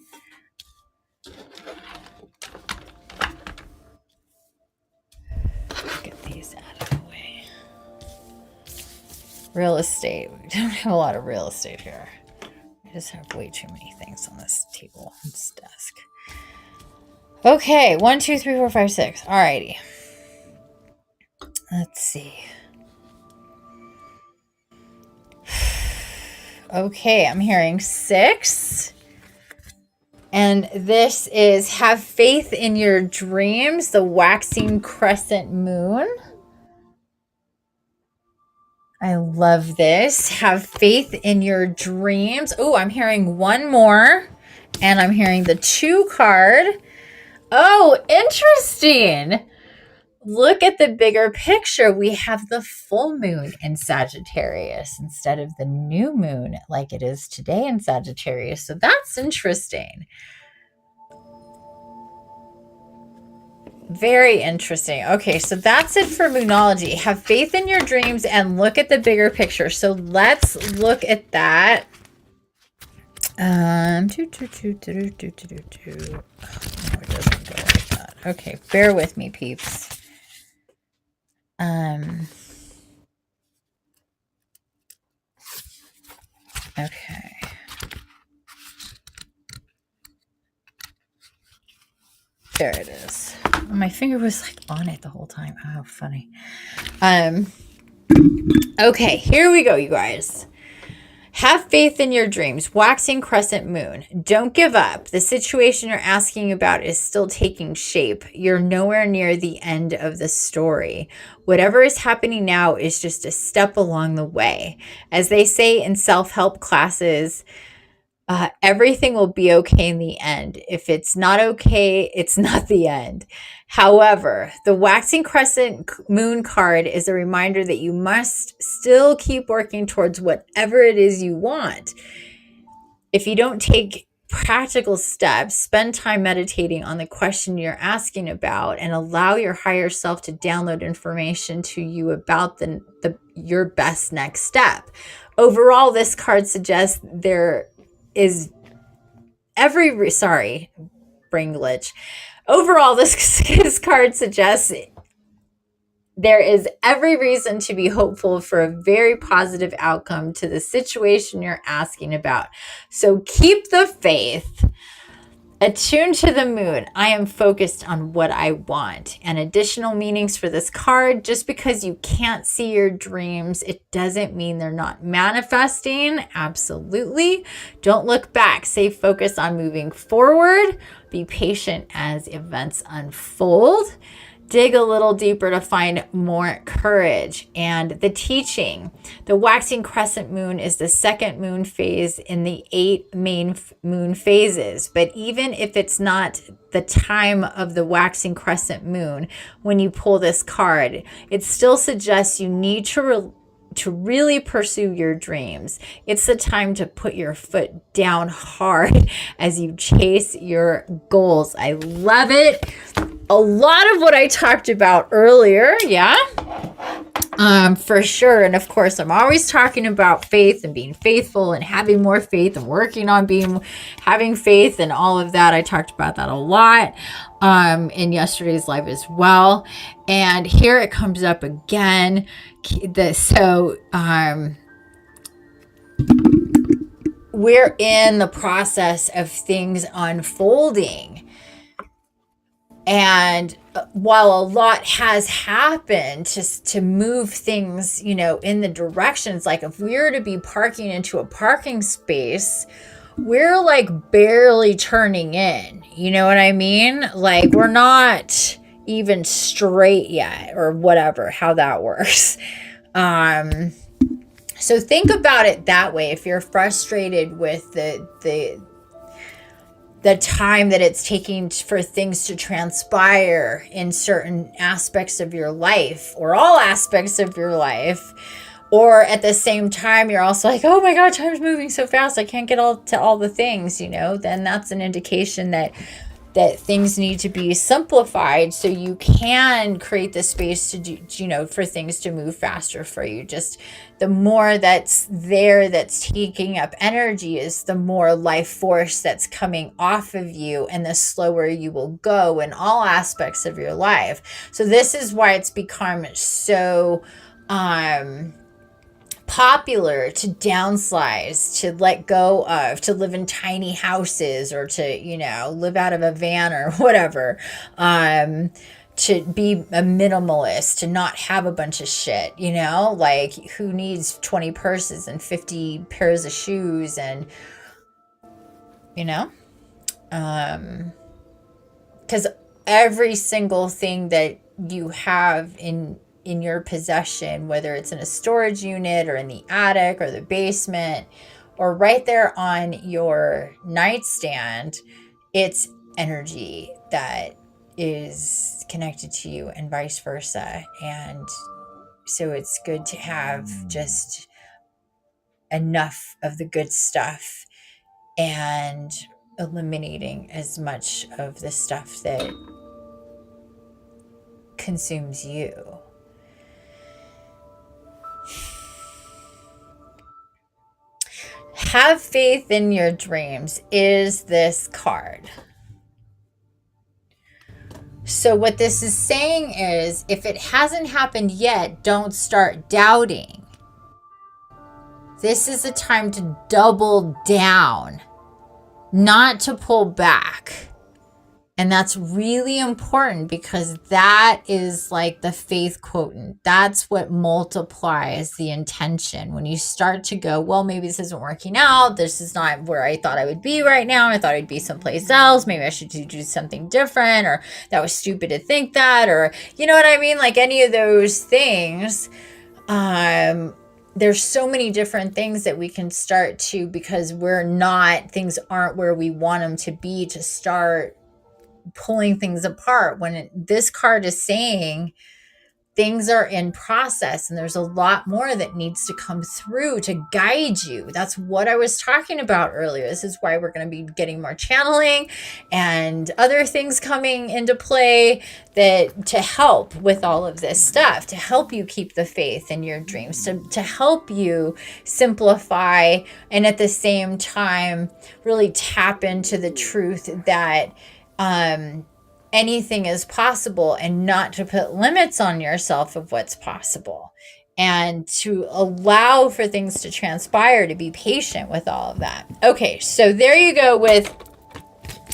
Get these out of the way. Real estate. We don't have a lot of real estate here. I just have way too many things on this table, on this desk. Okay, 1, 2, 3, 4, 5, 6. Alrighty. Let's see. Okay, I'm hearing 6. And this is have faith in your dreams, the waxing crescent moon. I love this. Have faith in your dreams. Oh, I'm hearing one more. And I'm hearing the 2 card. Oh, interesting. Look at the bigger picture. We have the full moon in Sagittarius instead of the new moon like it is today in Sagittarius. So that's interesting. Very interesting. Okay, so that's it for Moonology. Have faith in your dreams and look at the bigger picture. So let's look at that. No, it doesn't go like that. Okay, bear with me, peeps. Okay. There it is. My finger was like on it the whole time. Oh, funny. Okay, here we go, you guys. Have faith in your dreams. Waxing crescent moon. Don't give up. The situation you're asking about is still taking shape. You're nowhere near the end of the story. Whatever is happening now is just a step along the way. As they say in self-help classes, everything will be okay in the end. If it's not okay, it's not the end. However, the waxing crescent moon card is a reminder that you must still keep working towards whatever it is you want. If you don't take practical steps. Spend time meditating on the question you're asking about and allow your higher self to download information to you about your best next step. Overall, this card suggests there is brain glitch. Overall, this card suggests there is every reason to be hopeful for a very positive outcome to the situation you're asking about. So keep the faith. Attuned to the moon, I am focused on what I want. And additional meanings for this card, just because you can't see your dreams, it doesn't mean they're not manifesting. Absolutely. Don't look back. Stay focused on moving forward. Be patient as events unfold. Dig a little deeper to find more courage. And the teaching, the waxing crescent moon is the second moon phase in the 8 main moon phases. But even if it's not the time of the waxing crescent moon, when you pull this card, it still suggests you need to really pursue your dreams. It's the time to put your foot down hard as you chase your goals. I love it. A lot of what I talked about earlier, yeah, for sure. And of course, I'm always talking about faith and being faithful and having more faith and working on having faith and all of that. I talked about that a lot in yesterday's live as well. And here it comes up again. We're in the process of things unfolding. And while a lot has happened to move things, in the directions, like if we were to be parking into a parking space, we're like barely turning in, you know what I mean? Like we're not even straight yet or whatever, how that works. So think about it that way. If you're frustrated with the time that it's taking for things to transpire in certain aspects of your life or all aspects of your life, or at the same time, you're also like, oh my God, time's moving so fast. I can't get to all the things, then that's an indication that things need to be simplified so you can create the space to do, for things to move faster for you. Just the more that's taking up energy is the more life force that's coming off of you, and the slower you will go in all aspects of your life. So this is why it's become so popular to downsize, to let go of, to live in tiny houses, or to, live out of a van or whatever, to be a minimalist, to not have a bunch of shit, like who needs 20 purses and 50 pairs of shoes and, because every single thing that you have in your possession, whether it's in a storage unit or in the attic or the basement or right there on your nightstand, it's energy that is connected to you and vice versa. And so it's good to have just enough of the good stuff and eliminating as much of the stuff that consumes you. Have faith in your dreams is this card. So what this is saying is, if it hasn't happened yet, don't start doubting. This is a time to double down, not to pull back. And that's really important, because that is like the faith quotient. That's what multiplies the intention. When you start to go, well, maybe this isn't working out. This is not where I thought I would be right now. I thought I'd be someplace else. Maybe I should do something different, or that was stupid to think that, or you know what I mean? Like any of those things. There's so many different things that we can start to, because things aren't where we want them to be, to start pulling things apart. When this card is saying things are in process and there's a lot more that needs to come through to guide you. That's what I was talking about earlier. This is why we're going to be getting more channeling and other things coming into play that to help with all of this stuff, to help you keep the faith in your dreams, to help you simplify and at the same time really tap into the truth that anything is possible, and not to put limits on yourself of what's possible, and to allow for things to transpire, to be patient with all of that. Okay, so there you go with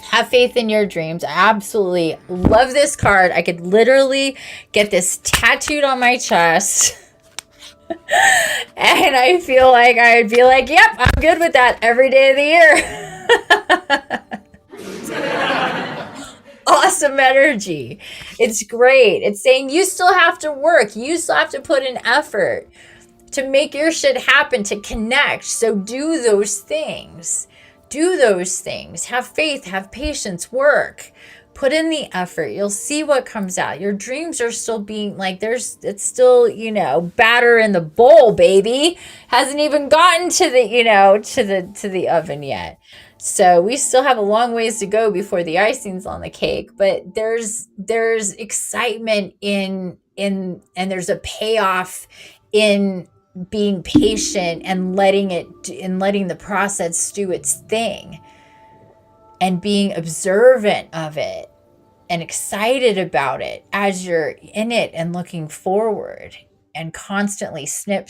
have faith in your dreams. I absolutely love this card. I could literally get this tattooed on my chest. And I feel like I would be like, yep, I'm good with that every day of the year. Awesome energy. It's great. It's saying you still have to work. You still have to put in effort to make your shit happen, to connect. So do those things. Do those things. Have faith, have patience, work. Put in the effort. You'll see what comes out. Your dreams are still being like, it's still, batter in the bowl, baby. Hasn't even gotten to the, to the oven yet. So we still have a long ways to go before the icing's on the cake, but there's excitement and there's a payoff in being patient and letting the process do its thing, and being observant of it and excited about it as you're in it and looking forward, and constantly snipping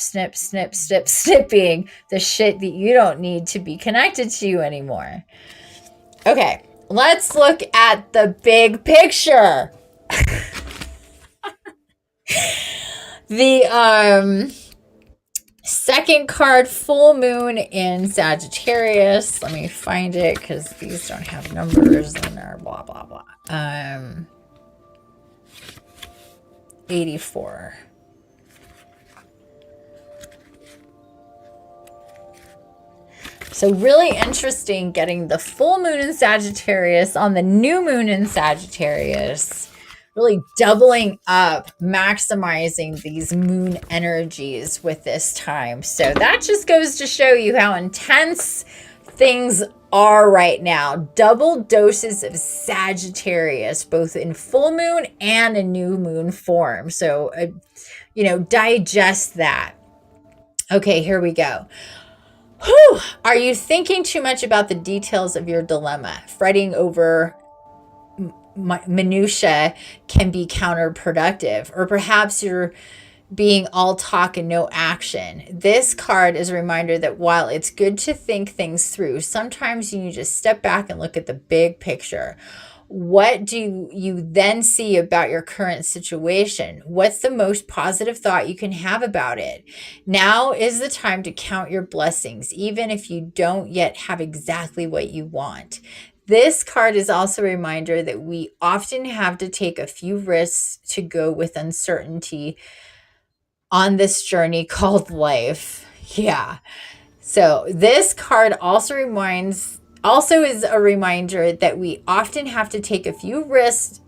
the shit that you don't need to be connected to you anymore. Okay, let's look at the big picture. The second card, full moon in Sagittarius. Let me find it because these don't have numbers and they're blah, blah, blah. 84. So really interesting getting the full moon in Sagittarius on the new moon in Sagittarius, really doubling up, maximizing these moon energies with this time. So that just goes to show you how intense things are right now. Double doses of Sagittarius, both in full moon and a new moon form. So, digest that. Okay, here we go. Whew. Are you thinking too much about the details of your dilemma? Fretting over minutia can be counterproductive, or perhaps you're being all talk and no action. This card is a reminder that while it's good to think things through, sometimes you need to step back and look at the big picture. What do you then see about your current situation? What's the most positive thought you can have about it? Now is the time to count your blessings, even if you don't yet have exactly what you want. This card is also a reminder that we often have to take a few risks to go with uncertainty on this journey called life. Yeah. So this card also is a reminder that we often have to take a few risks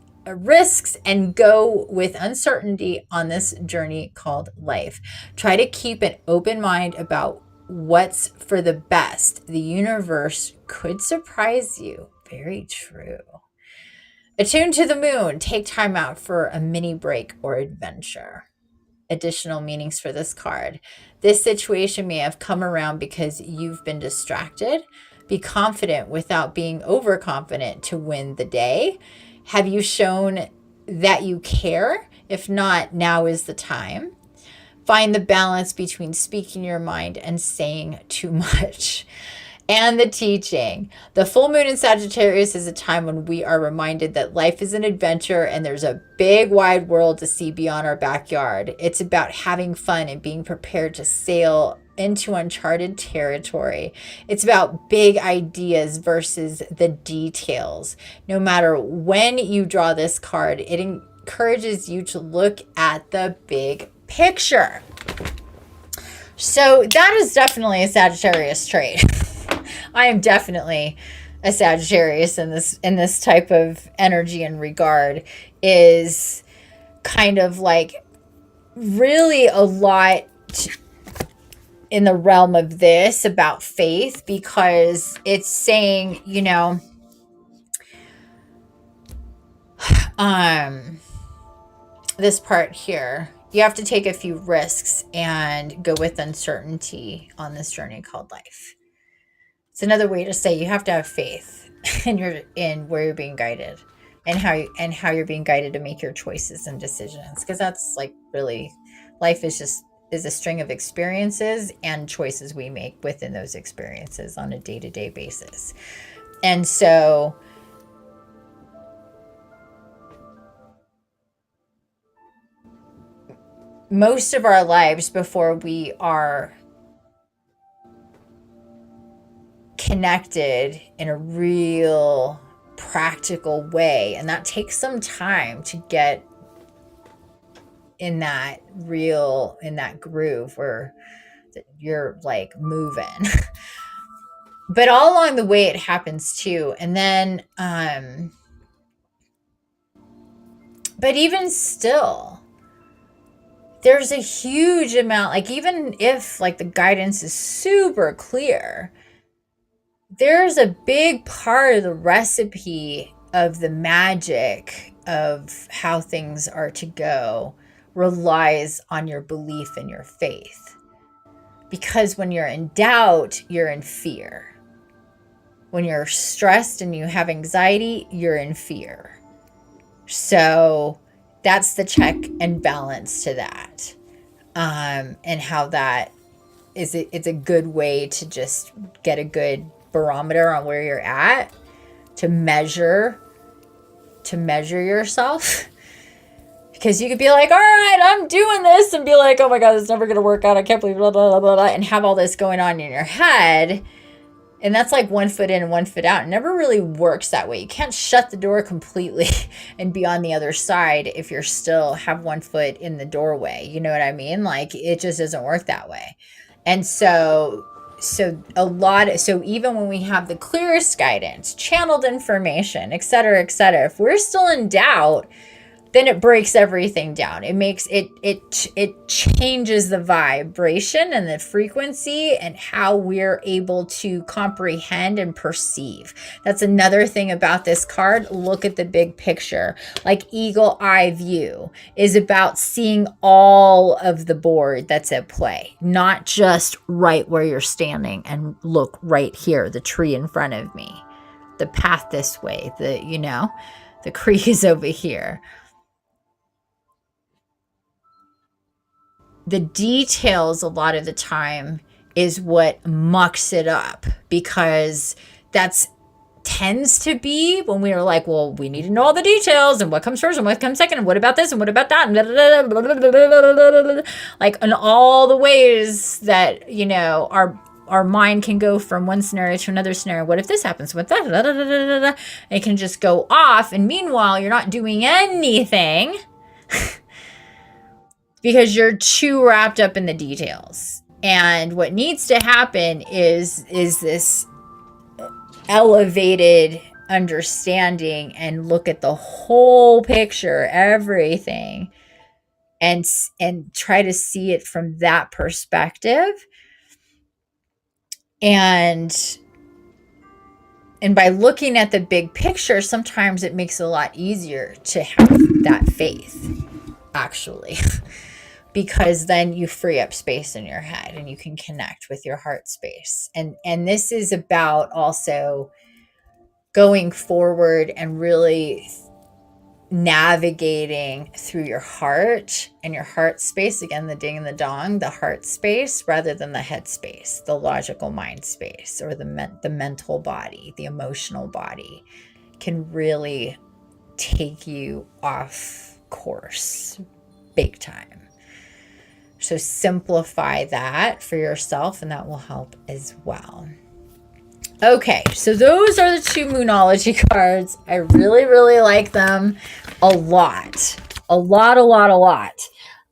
and go with uncertainty on this journey called life. Try to keep an open mind about what's for the best. The universe could surprise you. Very true. Attune to the moon. Take time out for a mini break or adventure. Additional meanings for this card. This situation may have come around because you've been distracted. Be confident without being overconfident to win the day. Have you shown that you care? If not, now is the time. Find the balance between speaking your mind and saying too much. And the teaching. The full moon in Sagittarius is a time when we are reminded that life is an adventure and there's a big wide world to see beyond our backyard. It's about having fun and being prepared to sail into uncharted territory. It's about big ideas versus the details. No matter when you draw this card, it encourages you to look at the big picture. So that is definitely a Sagittarius trait. I am definitely a Sagittarius in this type of energy and regard, is kind of like really a lot in the realm of this about faith, because it's saying, this part here, you have to take a few risks and go with uncertainty on this journey called life. It's another way to say you have to have faith in where you're being guided, and how you're being guided to make your choices and decisions, because that's like really, life is a string of experiences and choices we make within those experiences on a day-to-day basis. And so most of our lives, before we are connected in a real practical way, and that takes some time to get in that groove where you're like moving. But all along the way it happens too. And then but even still, there's a huge amount, like even if like the guidance is super clear, there's a big part of the recipe of the magic of how things are to go relies on your belief and your faith. Because when you're in doubt, you're in fear. When you're stressed and you have anxiety, you're in fear. So that's the check and balance to that. And how that is, it's a good way to just get a good barometer on where you're at, to measure yourself. Because you could be like, all right, I'm doing this, and be like, oh my God, it's never going to work out. I can't believe blah, blah, blah, blah, blah, and have all this going on in your head. And that's like 1 foot in and 1 foot out. It never really works that way. You can't shut the door completely and be on the other side if you're still have 1 foot in the doorway. You know what I mean? Like, it just doesn't work that way. And so even when we have the clearest guidance, channeled information, et cetera, if we're still in doubt, then it breaks everything down. It makes it changes the vibration and the frequency and how we're able to comprehend and perceive. That's another thing about this card. Look at the big picture. Like eagle eye view is about seeing all of the board that's at play, not just right where you're standing and look right here, the tree in front of me, the path this way, the creek is over here. The details a lot of the time is what mucks it up, because that's tends to be when we are like, well, we need to know all the details and what comes first and what comes second and what about this and what about that, and like in all the ways that our mind can go from one scenario to another scenario. What if this happens? What that? It can just go off, and meanwhile you're not doing anything. Because you're too wrapped up in the details. And what needs to happen is this elevated understanding and look at the whole picture, everything, and try to see it from that perspective. And by looking at the big picture, sometimes it makes it a lot easier to have that faith, actually. Because then you free up space in your head and you can connect with your heart space. And this is about also going forward and really navigating through your heart and your heart space. Again, the ding and the dong, the heart space rather than the head space, the logical mind space, or the mental body, the emotional body can really take you off course big time. So simplify that for yourself, and that will help as well. Okay, so those are the 2 Moonology cards. I really, really like them a lot. A lot.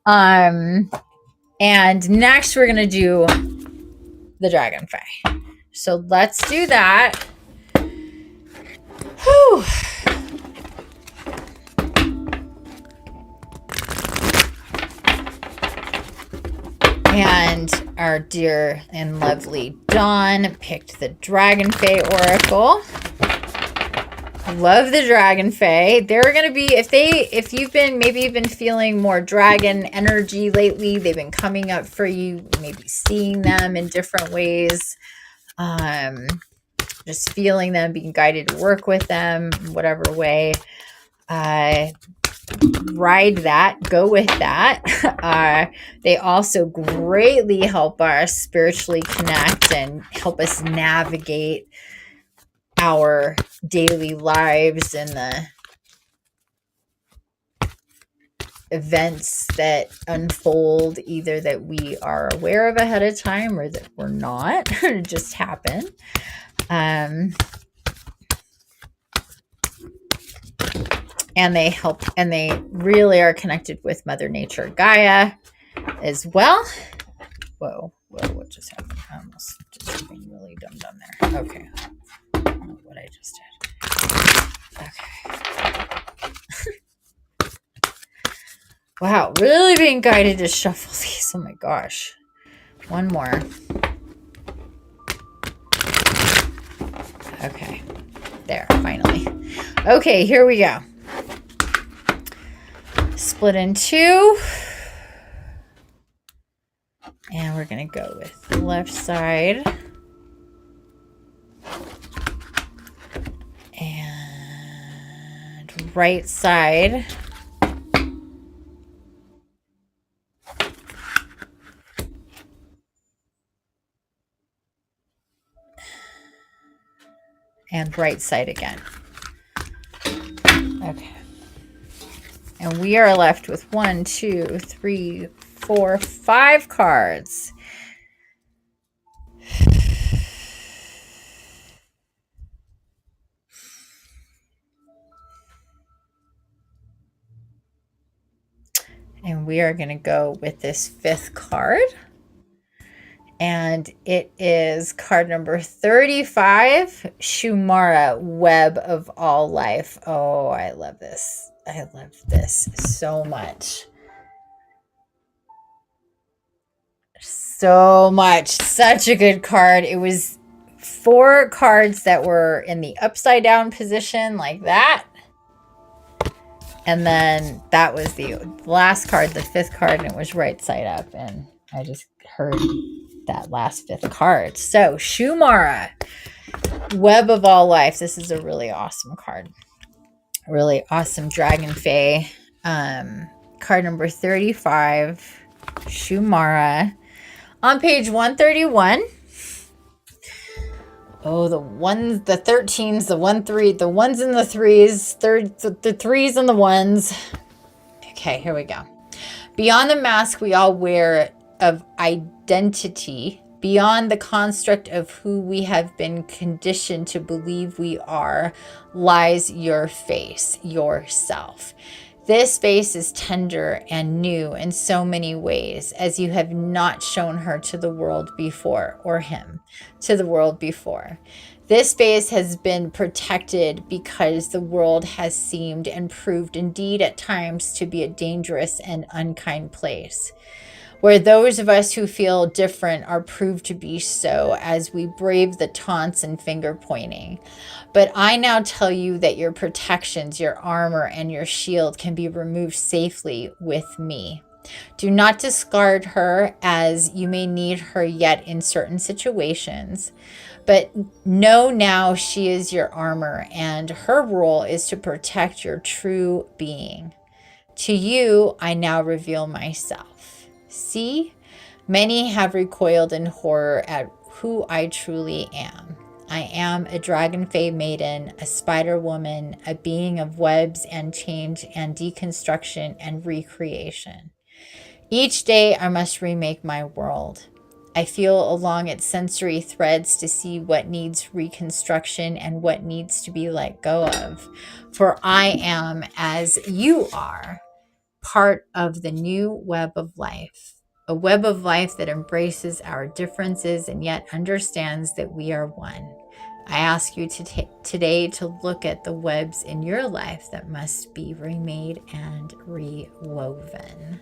And next we're going to do the Dragonfey. So let's do that. Whew. And our dear and lovely Dawn picked the Dragon Fae Oracle. Love the Dragon Fae. They're going to be, if you've been feeling more dragon energy lately, they've been coming up for you, maybe seeing them in different ways. Just feeling them, being guided to work with them, whatever way. Ride that, go with that. They also greatly help us spiritually connect and help us navigate our daily lives and the events that unfold, either that we are aware of ahead of time or that we're not. Just happen. And they help, and they really are connected with Mother Nature, Gaia, as well. Whoa, what just happened? I almost did something really dumb there. Okay. I don't know what I just did. Okay. Wow, really being guided to shuffle these. Oh my gosh. One more. Okay. There, finally. Okay, here we go. Split in two. And we're going to go with the left side. And right side. And right side again. Okay. And we are left with 1, 2, 3, 4, 5 cards. And we are going to go with this 5th card. And it is card number 35, Shumara, Web of All Life. Oh, I love this. I love this so much. So much. Such a good card. It was 4 cards that were in the upside down position like that. And then that was the last card, the 5th card, and it was right side up. And I just heard that last 5th card. So Shumara, Web of All Life. This is a really awesome card. Really awesome Dragon Fae. Card number 35, Shumara. On page 131. Oh, the 1s, the 13s, the 1, 3, the 1s and the 3s, the 3s and the 1s. Okay, here we go. Beyond the mask we all wear of identity, beyond the construct of who we have been conditioned to believe we are, lies your face, yourself. This face is tender and new in so many ways, as you have not shown her to the world before, or him to the world before. This face has been protected because the world has seemed and proved indeed at times to be a dangerous and unkind place, where those of us who feel different are proved to be so as we brave the taunts and finger pointing. But I now tell you that your protections, your armor, and your shield can be removed safely with me. Do not discard her, as you may need her yet in certain situations. But know now she is your armor, and her role is to protect your true being. To you, I now reveal myself. See, many have recoiled in horror at who I truly am. I am a Dragon Fae maiden, a spider woman, a being of webs and change and deconstruction and recreation. Each day I must remake my world. I feel along its sensory threads to see what needs reconstruction and what needs to be let go of. For I am, as you are, part of the new web of life. A web of life that embraces our differences and yet understands that we are one. I ask you today to look at the webs in your life that must be remade and rewoven.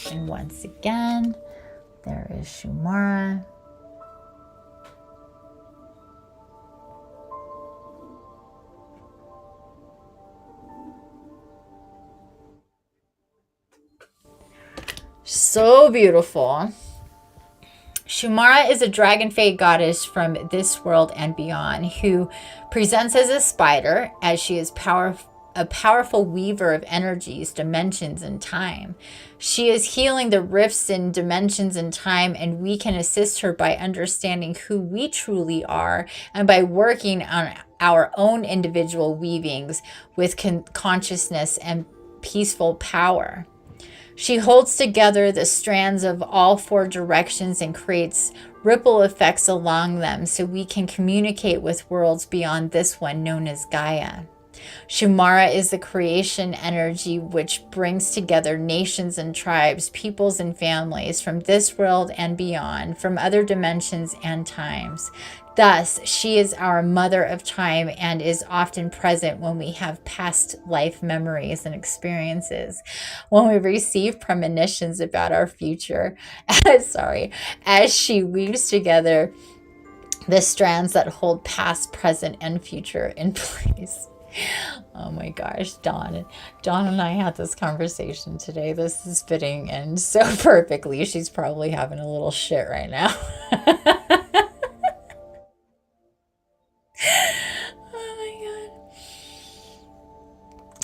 And once again, There is Shumara. So beautiful. Shumara is a dragon fey goddess from this world and beyond who presents as a spider, as she is a powerful weaver of energies, dimensions, and time. She is healing the rifts in dimensions and time, and we can assist her by understanding who we truly are and by working on our own individual weavings with consciousness and peaceful power. She holds together the strands of all four directions and creates ripple effects along them so we can communicate with worlds beyond this one known as Gaia. Shumara is the creation energy which brings together nations and tribes, peoples and families from this world and beyond, from other dimensions and times. Thus, she is our mother of time and is often present when we have past life memories and experiences, when we receive premonitions about our future. As she weaves together the strands that hold past, present, and future in place. Oh my gosh, Dawn and I had this conversation today. This is fitting in so perfectly. She's probably having a little shit right now.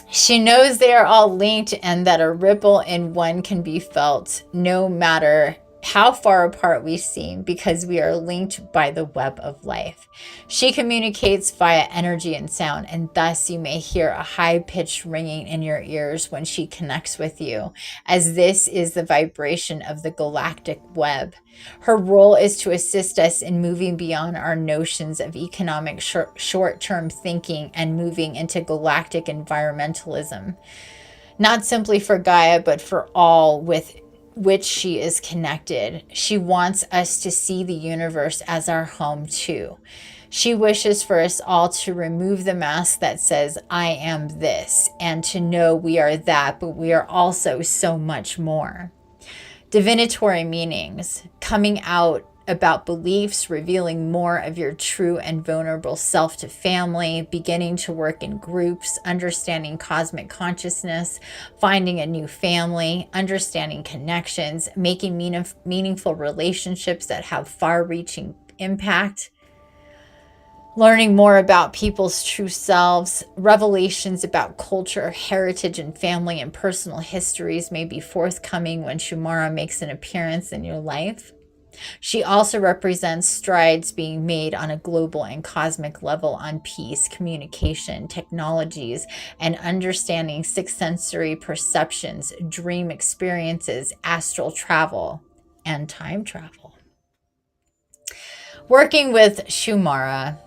She knows they are all linked and that a ripple in one can be felt no matter how far apart we seem because we are linked by the web of life. She communicates via energy and sound, and thus you may hear a high-pitched ringing in your ears when she connects with you, as this is the vibration of the galactic web. Her role is to assist us in moving beyond our notions of economic short-term thinking and moving into galactic environmentalism, not simply for Gaia, but for all with which she is connected. She wants us to see the universe as our home too. She wishes for us all to remove the mask that says, I am this, and to know we are that, but we are also so much more. Divinatory meanings, coming out about beliefs, revealing more of your true and vulnerable self to family, beginning to work in groups, understanding cosmic consciousness, finding a new family, understanding connections, making meaningful relationships that have far-reaching impact, learning more about people's true selves, revelations about culture, heritage, and family and personal histories may be forthcoming when Shumara makes an appearance in your life. She also represents strides being made on a global and cosmic level on peace, communication, technologies, and understanding sixth sensory perceptions, dream experiences, astral travel, and time travel. Working with Shumara,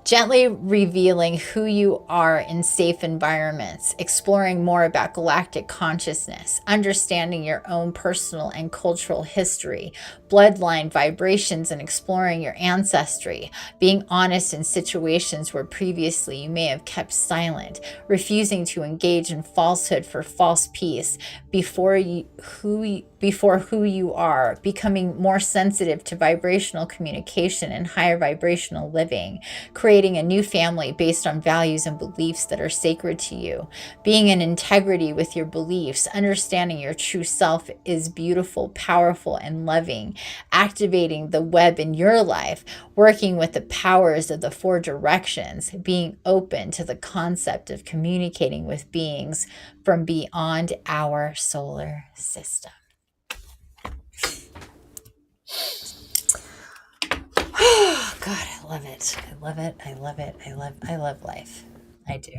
gently revealing who you are in safe environments, exploring more about galactic consciousness, understanding your own personal and cultural history, bloodline vibrations, and exploring your ancestry, being honest in situations where previously you may have kept silent, refusing to engage in falsehood for false peace before who you are, becoming more sensitive to vibrational communication and higher vibrational living, creating a new family based on values and beliefs that are sacred to you, being in integrity with your beliefs, understanding your true self is beautiful, powerful, and loving, activating the web in your life, working with the powers of the four directions, being open to the concept of communicating with beings from beyond our solar system. Oh God, I love it. I love it. I love it. I love life. I do.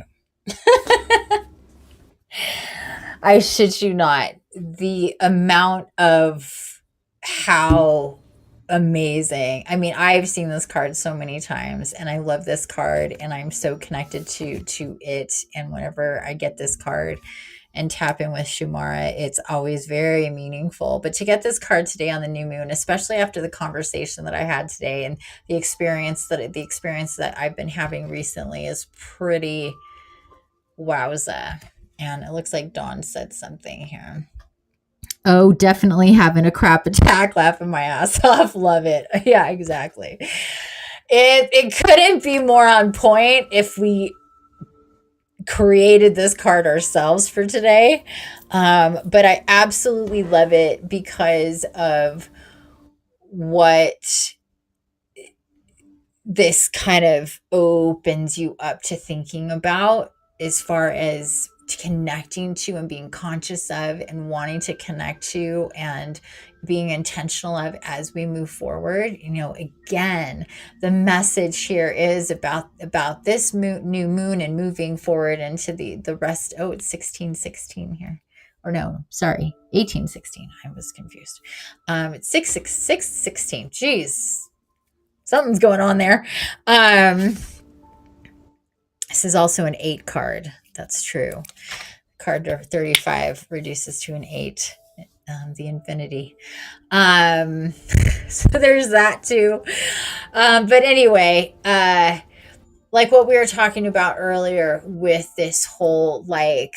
I shit you not. The amount of how amazing. I mean, I've seen this card so many times and I love this card and I'm so connected to it. And whenever I get this card and tap in with Shumara, it's always very meaningful. But to get this card today on the new moon, especially after the conversation that I had today and the experience that I've been having recently is pretty wowza. And it looks like Dawn said something here. Oh, definitely having a crap attack, laughing my ass off. Love it. Yeah, exactly. It couldn't be more on point if we created this card ourselves for today. But I absolutely love it because of what this kind of opens you up to thinking about as far as connecting to and being conscious of and wanting to connect to and being intentional of as we move forward. Again, the message here is about this new moon and moving forward into the rest. Oh, it's 1616 here, or no, sorry, 1816. I was confused. It's 66616. Jeez, something's going on there. This is also an 8 card. That's true. Card 35 reduces to an 8. The infinity. So there's that too. But anyway, like what we were talking about earlier with this whole like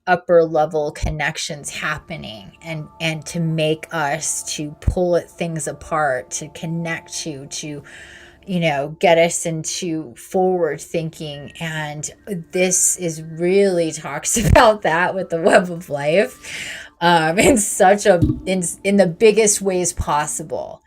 upper level connections happening and to make us to pull things apart, to connect to get us into forward thinking. And this is really talks about that with the web of life, in such in the biggest ways possible,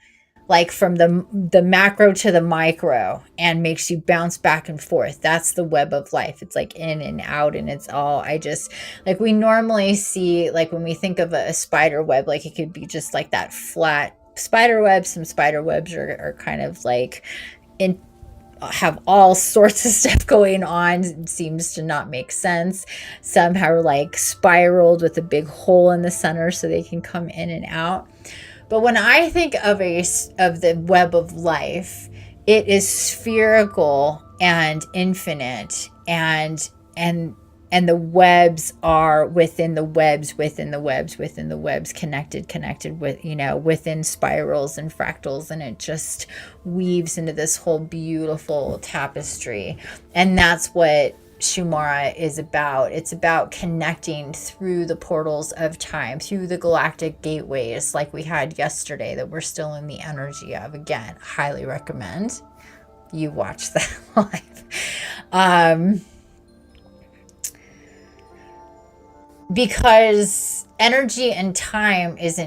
like from the macro to the micro, and makes you bounce back and forth. That's the web of life. It's like in and out, and it's all, I just, like, we normally see, like when we think of a spider web, like it could be just like that flat spider web. Some spider webs are kind of like have all sorts of stuff going on. It seems to not make sense. Some are like spiraled with a big hole in the center so they can come in and out. But when I think of the web of life, it is spherical and infinite, and the webs are within the webs, within the webs, within the webs, connected with, within spirals and fractals, and it just weaves into this whole beautiful tapestry. And that's what Shumara is about. It's about connecting through the portals of time, through the galactic gateways like we had yesterday that we're still in the energy of. Again, highly recommend you watch that live. Because energy and time is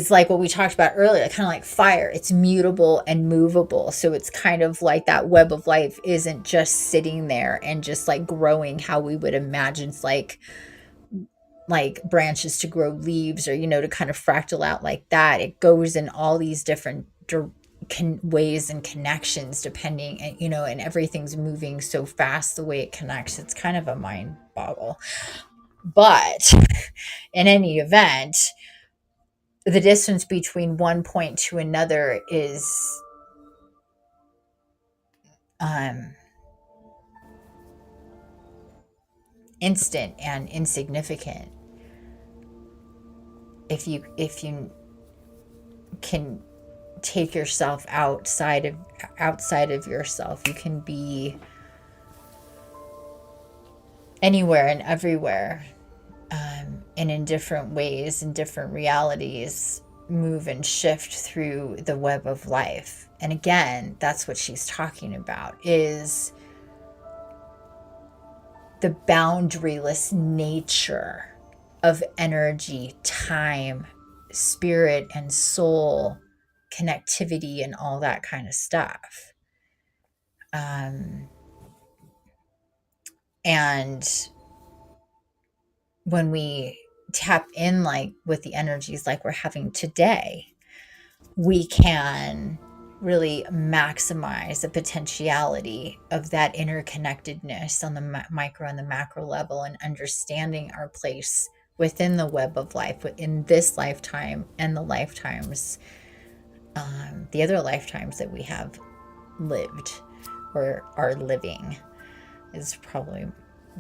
like what we talked about earlier, kind of like fire. It's mutable and movable. So it's kind of like that web of life isn't just sitting there and just like growing how we would imagine, like branches to grow leaves, or to kind of fractal out like that. It goes in all these different ways and connections depending, and everything's moving so fast the way it connects. It's kind of a mind boggle. But in any event, the distance between one point to another is instant and insignificant. If you can take yourself outside of yourself, you can be anywhere and everywhere, and in different ways, in different realities, move and shift through the web of life. And again, that's what she's talking about, is the boundaryless nature of energy, time, spirit, and soul connectivity, and all that kind of stuff. And when we tap in, like with the energies like we're having today, we can really maximize the potentiality of that interconnectedness on the micro and the macro level, and understanding our place within the web of life, within this lifetime and the lifetimes, the other lifetimes that we have lived or are living, is probably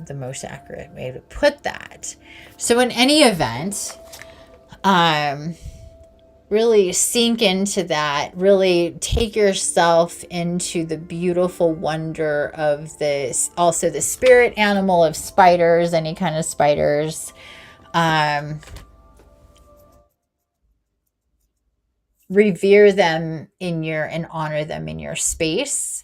the most accurate way to put that. So in any event, really sink into that, really take yourself into the beautiful wonder of this, also the spirit animal of spiders, any kind of spiders. Revere them in your, and honor them in your space.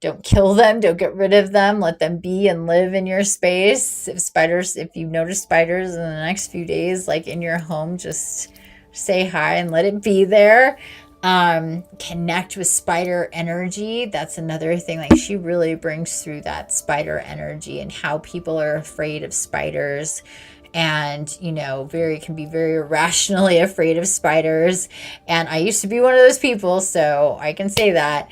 Don't kill them, don't get rid of them, let them be and live in your space. If you notice spiders in the next few days, like in your home, just say hi and let it be there. Connect with spider energy. That's another thing. Like, she really brings through that spider energy and how people are afraid of spiders, and can be very irrationally afraid of spiders. And I used to be one of those people, so I can say that.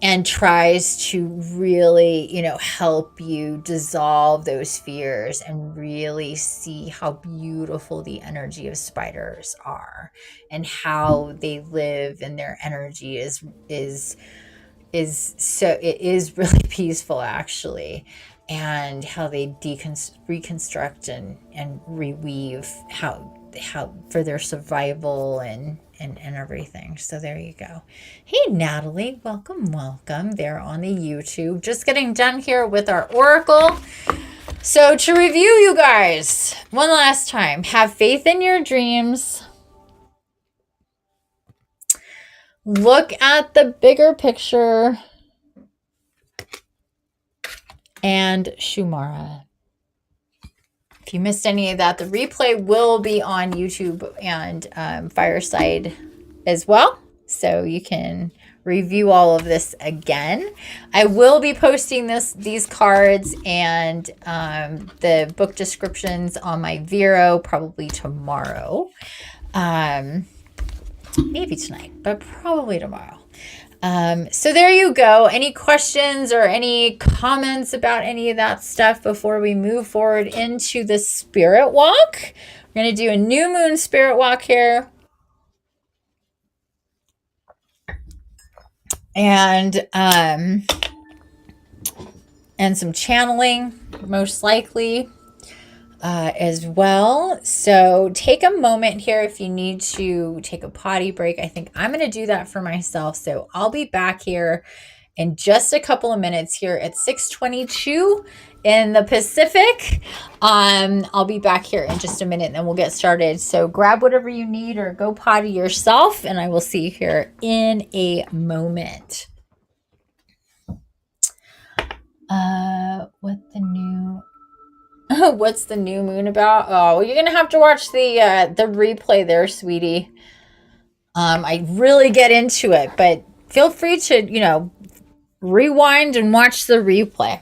And tries to really, help you dissolve those fears and really see how beautiful the energy of spiders are, and how they live, and their energy is so, it is really peaceful, actually. And how they reconstruct and reweave how for their survival and everything. So there you go. Hey Natalie, welcome there on the YouTube. Just getting done here with our oracle. So to review, you guys, one last time, have faith in your dreams. Look at the bigger picture. And Shumara. If you missed any of that, the replay will be on YouTube and Fireside as well. So you can review all of this again. I will be posting these cards and the book descriptions on my Vero probably tomorrow. Maybe tonight, but probably tomorrow. So there you go. Any questions or any comments about any of that stuff before we move forward into the spirit walk? We're going to do a new moon spirit walk here. And some channeling, most likely, as well. So take a moment here if you need to take a potty break. I think I'm going to do that for myself. So I'll be back here in just a couple of minutes here at 6:22 in the Pacific. I'll be back here in just a minute and then we'll get started. So grab whatever you need or go potty yourself, and I will see you here in a moment. What's the new moon about? Oh, well, you're gonna have to watch the replay there, sweetie. I really get into it, but feel free to rewind and watch the replay.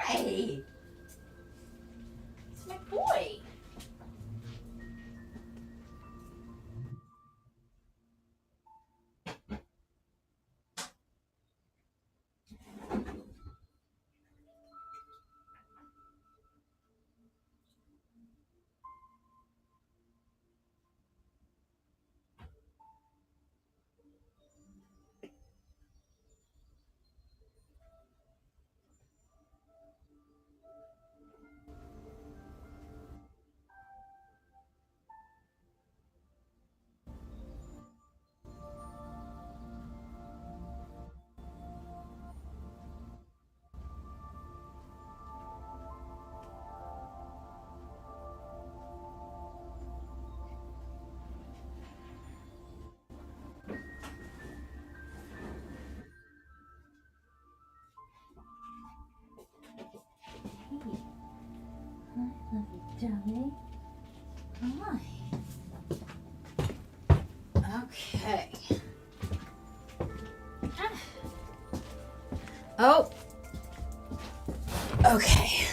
Hi, it's my boy. Darling. Hi. Okay. Oh. Okay.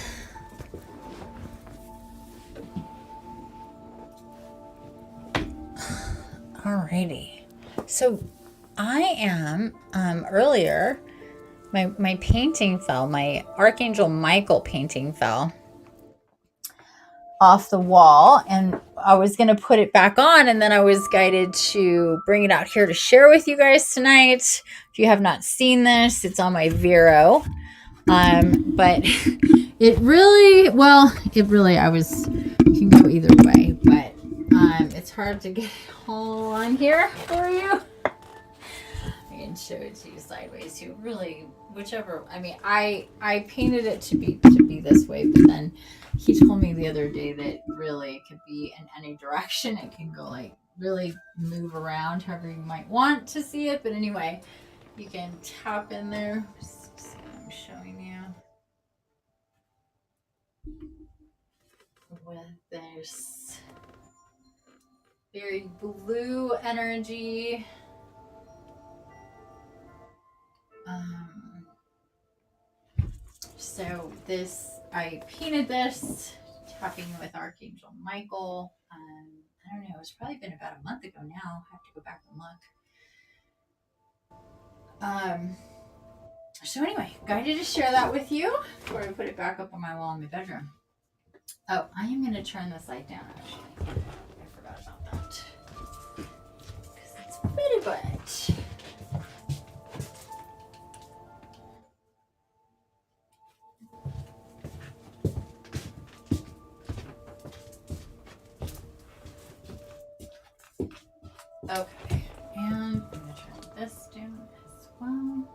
Alrighty. So I am earlier my painting fell, my Archangel Michael painting fell off the wall, and I was going to put it back on, and then I was guided to bring it out here to share with you guys tonight. If you have not seen this, it's on my Vero. But it really, you can go either way, but it's hard to get it all on here for you. I can show it to you sideways too. Really, whichever. I mean, I painted it to be this way, but then he told me the other day that really it could be in any direction. It can go like really move around however you might want to see it. But anyway, you can tap in there. Just see what I'm showing you. With this very blue energy. So this, I painted this, tapping with Archangel Michael. I don't know, it's probably been about a month ago now. I have to go back and look. So anyway, guided to share that with you before I put it back up on my wall in my bedroom. Oh, I am going to turn this light down, actually. I forgot about that. Because it's pretty bright. Okay, and I'm going to turn this down as well.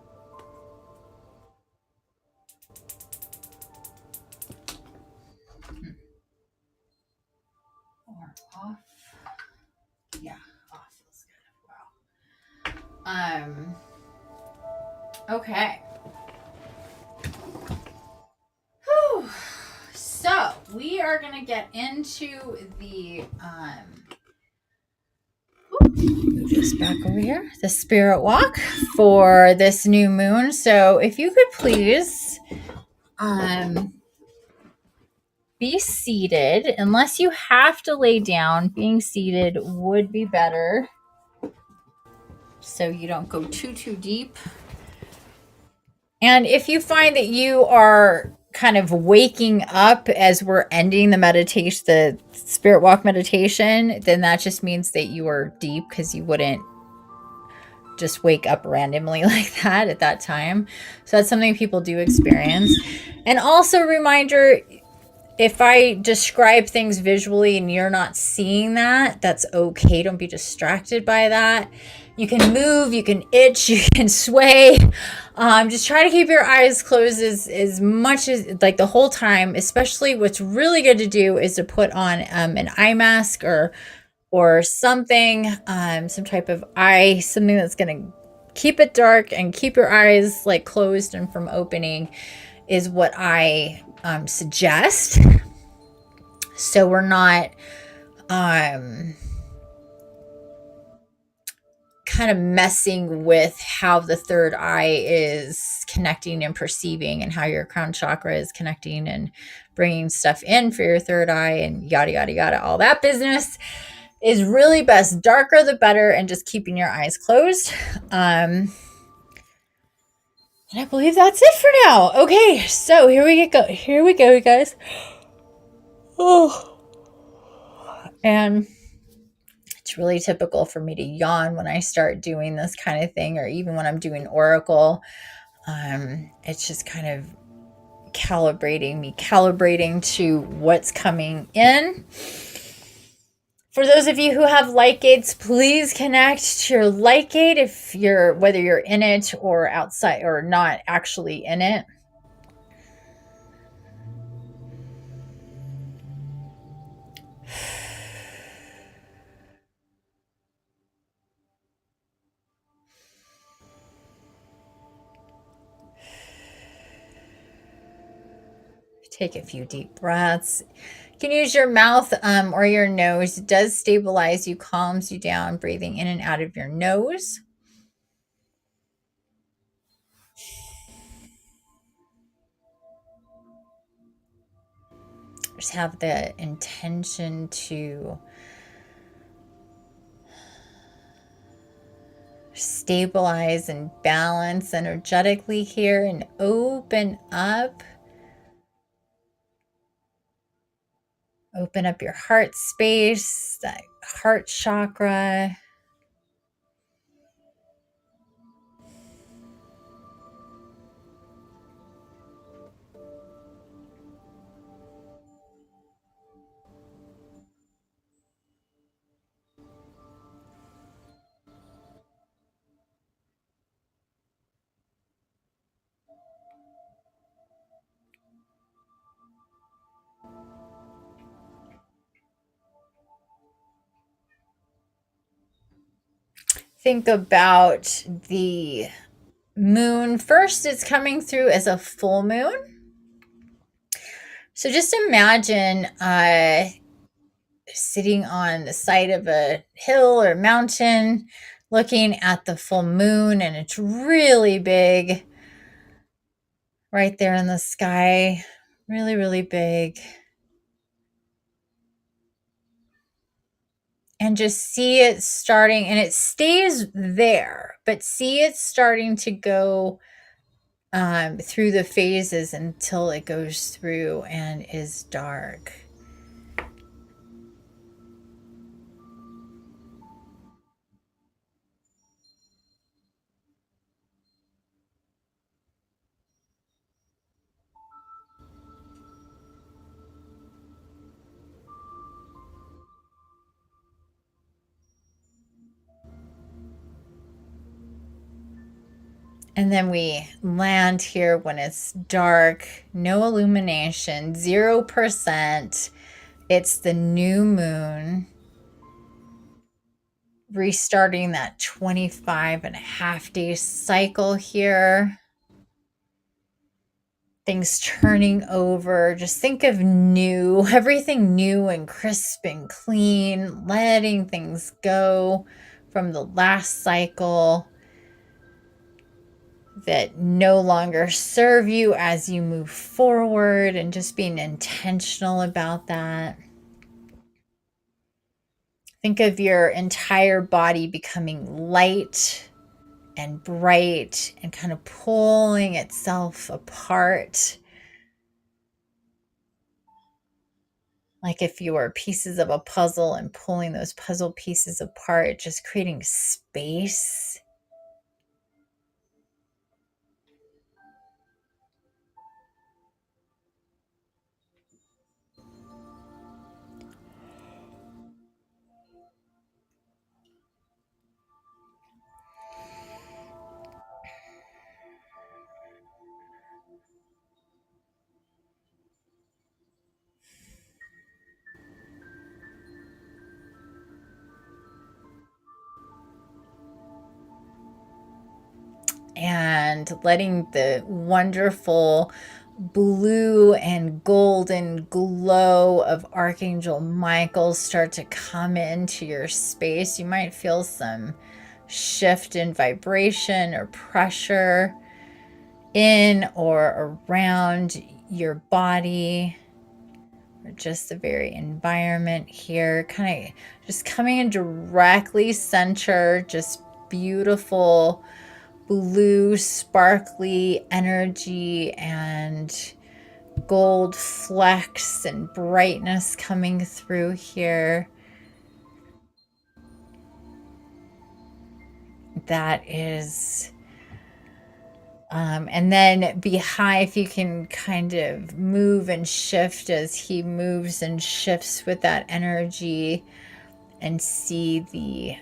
Or off. Yeah, off feels good. Wow. Okay. Whew. So we are going to get into the move this back over here, the spirit walk for this new moon. So if you could please be seated, unless you have to lay down, being seated would be better so you don't go too deep. And if you find that you are kind of waking up as we're ending the meditation, the spirit walk meditation, then that just means that you are deep, because you wouldn't just wake up randomly like that at that time. So that's something people do experience. And also, reminder, if I describe things visually and you're not seeing that, that's okay. Don't be distracted by that. You can move, you can itch, you can sway. Just try to keep your eyes closed as much as, like, the whole time. Especially what's really good to do is to put on an eye mask or something, some type of eye, something that's going to keep it dark and keep your eyes like closed and from opening is what I suggest. So we're not kind of messing with how the third eye is connecting and perceiving, and how your crown chakra is connecting and bringing stuff in for your third eye, and yada, yada, yada. All that business is really best darker the better, and just keeping your eyes closed. And I believe that's it for now. Okay, so here we go, you guys. Oh, and it's really typical for me to yawn when I start doing this kind of thing, or even when I'm doing Oracle. It's just kind of calibrating to what's coming in. For those of you who have light gates, please connect to your light gate whether you're in it or outside or not actually in it. Take a few deep breaths. You can use your mouth or your nose. It does stabilize you, calms you down, breathing in and out of your nose. Just have the intention to stabilize and balance energetically here and open up. Open up your heart space, that heart chakra. Think about the moon. First, it's coming through as a full moon. So just imagine sitting on the side of a hill or mountain, looking at the full moon, and it's really big right there in the sky. Really, really big. And just see it starting, and it stays there, but see it starting to go through the phases until it goes through and is dark. And then we land here when it's dark, no illumination, 0%. It's the new moon, restarting that 25.5 day cycle here. Things turning over. Just think of new, everything new and crisp and clean, letting things go from the last cycle that no longer serve you as you move forward, and just being intentional about that. Think of your entire body becoming light and bright and kind of pulling itself apart. Like if you were pieces of a puzzle and pulling those puzzle pieces apart, just creating space. And letting the wonderful blue and golden glow of Archangel Michael start to come into your space. You might feel some shift in vibration or pressure in or around your body, or just the very environment here. Kind of just coming in directly center, just beautiful blue sparkly energy and gold flecks and brightness coming through here. That is and then behind, if you can kind of move and shift as he moves and shifts with that energy, and see the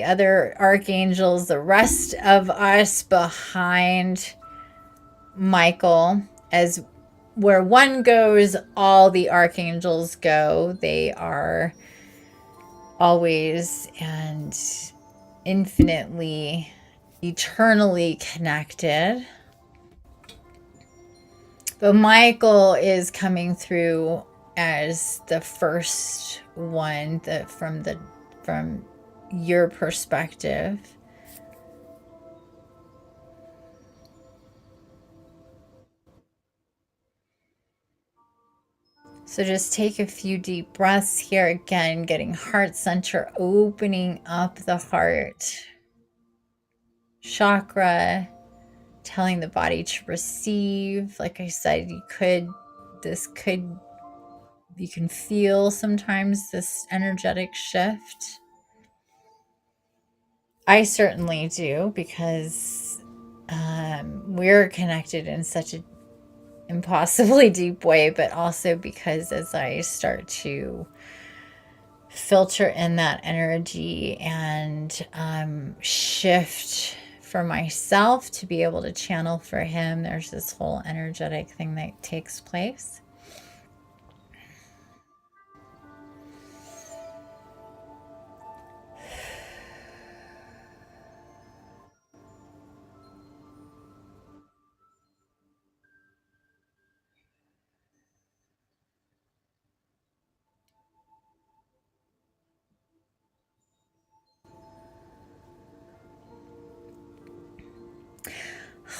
other archangels, the rest of us behind Michael. As where one goes, all the archangels go. They are always and infinitely, eternally connected. But Michael is coming through as the first one, from your perspective. So just take a few deep breaths here, again, getting heart center, opening up the heart chakra, telling the body to receive. Like I said, this could You can feel sometimes this energetic shift. I certainly do, because we're connected in such an impossibly deep way, but also because as I start to filter in that energy and shift for myself to be able to channel for him, there's this whole energetic thing that takes place.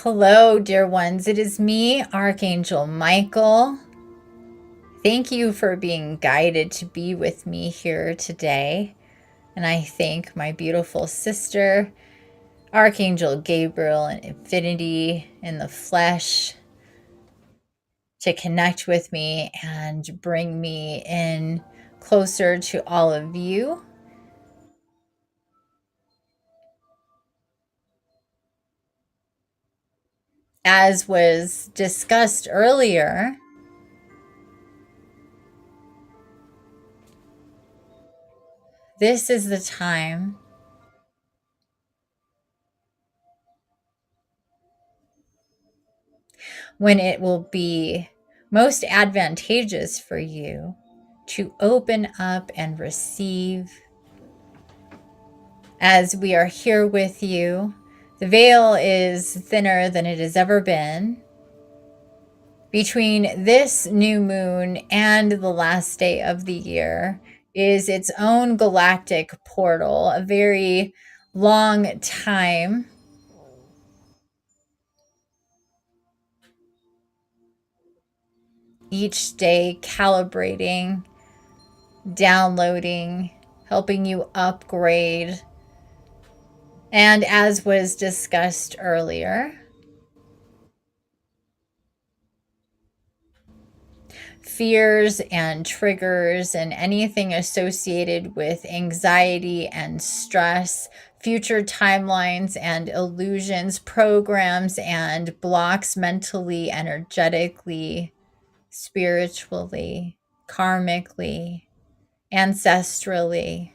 Hello, dear ones. It is me, Archangel Michael. Thank you for being guided to be with me here today. And I thank my beautiful sister, Archangel Gabriel and Infinity in the flesh, to connect with me and bring me in closer to all of you. As was discussed earlier, this is the time when it will be most advantageous for you to open up and receive. As we are here with you, the veil is thinner than it has ever been. Between this new moon and the last day of the year is its own galactic portal, a very long time. Each day calibrating, downloading, helping you upgrade. And as was discussed earlier, fears and triggers and anything associated with anxiety and stress, future timelines and illusions, programs and blocks mentally, energetically, spiritually, karmically, ancestrally.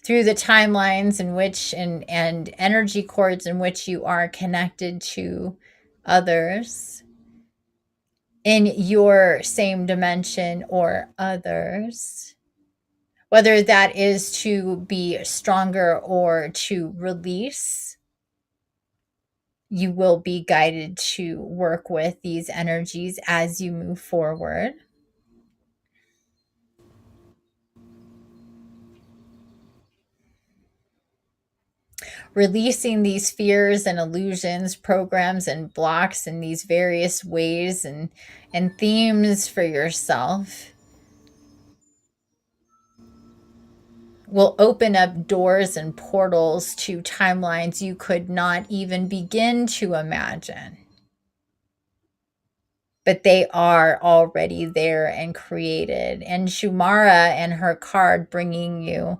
Through the timelines in which and energy cords in which you are connected to others in your same dimension or others, whether that is to be stronger or to release, you will be guided to work with these energies as you move forward. Releasing these fears and illusions, programs and blocks in these various ways and themes for yourself will open up doors and portals to timelines you could not even begin to imagine. But they are already there and created. And Shumara and her card bringing you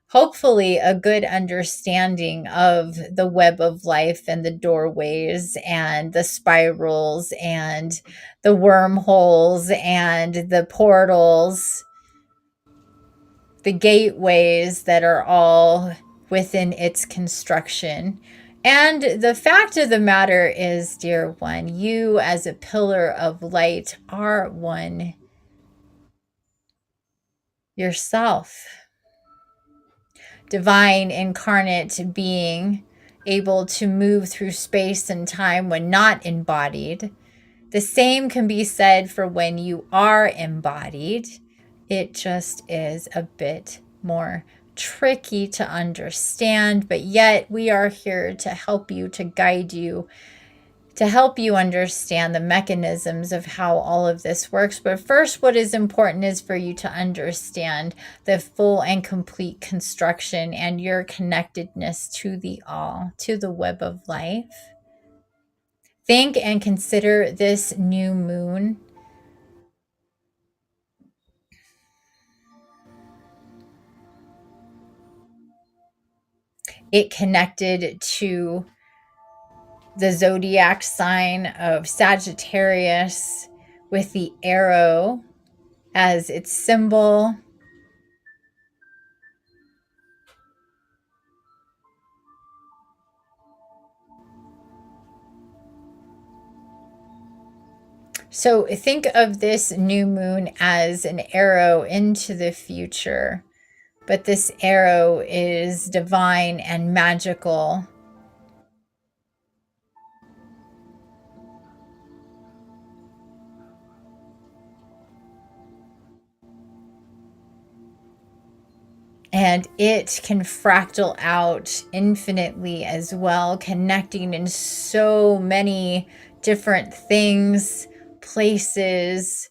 hopefully a good understanding of the web of life and the doorways and the spirals and the wormholes and the portals, the gateways that are all within its construction. And the fact of the matter is, dear one, you as a pillar of light are one yourself. Divine incarnate being, able to move through space and time when not embodied. The same can be said for when you are embodied. It just is a bit more tricky to understand, but yet we are here to help you, to guide you, to help you understand the mechanisms of how all of this works. But first, what is important is for you to understand the full and complete construction and your connectedness to the all, to the web of life. Think and consider this new moon. It connected to the zodiac sign of Sagittarius with the arrow as its symbol. So think of this new moon as an arrow into the future, but this arrow is divine and magical. And it can fractal out infinitely as well, connecting in so many different things, places,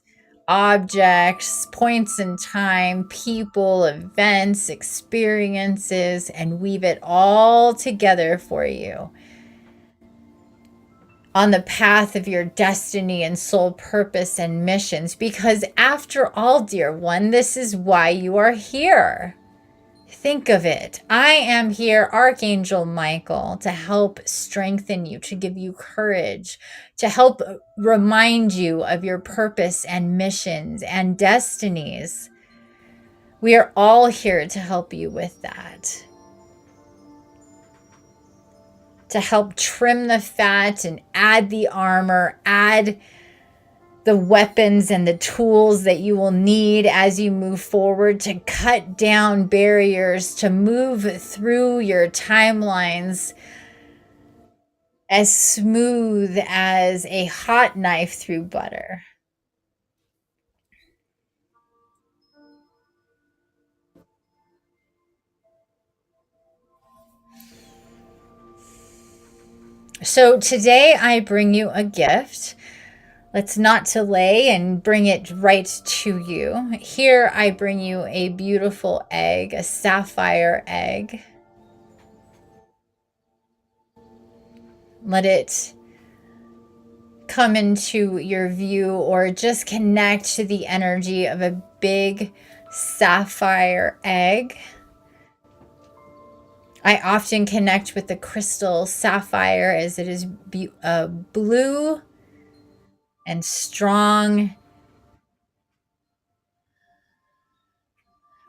objects, points in time, people, events, experiences, and weave it all together for you on the path of your destiny and soul purpose and missions. Because after all, dear one, this is why you are here. Think of it. I am here, Archangel Michael, to help strengthen you, to give you courage, to help remind you of your purpose and missions and destinies. We are all here to help you with that. To help trim the fat and add the armor, add the weapons and the tools that you will need as you move forward, to cut down barriers, to move through your timelines as smooth as a hot knife through butter. So today I bring you a gift. Let's not delay and bring it right to you. Here I bring you a beautiful egg, a sapphire egg. Let it come into your view, or just connect to the energy of a big sapphire egg. I often connect with the crystal sapphire as it is blue and strong,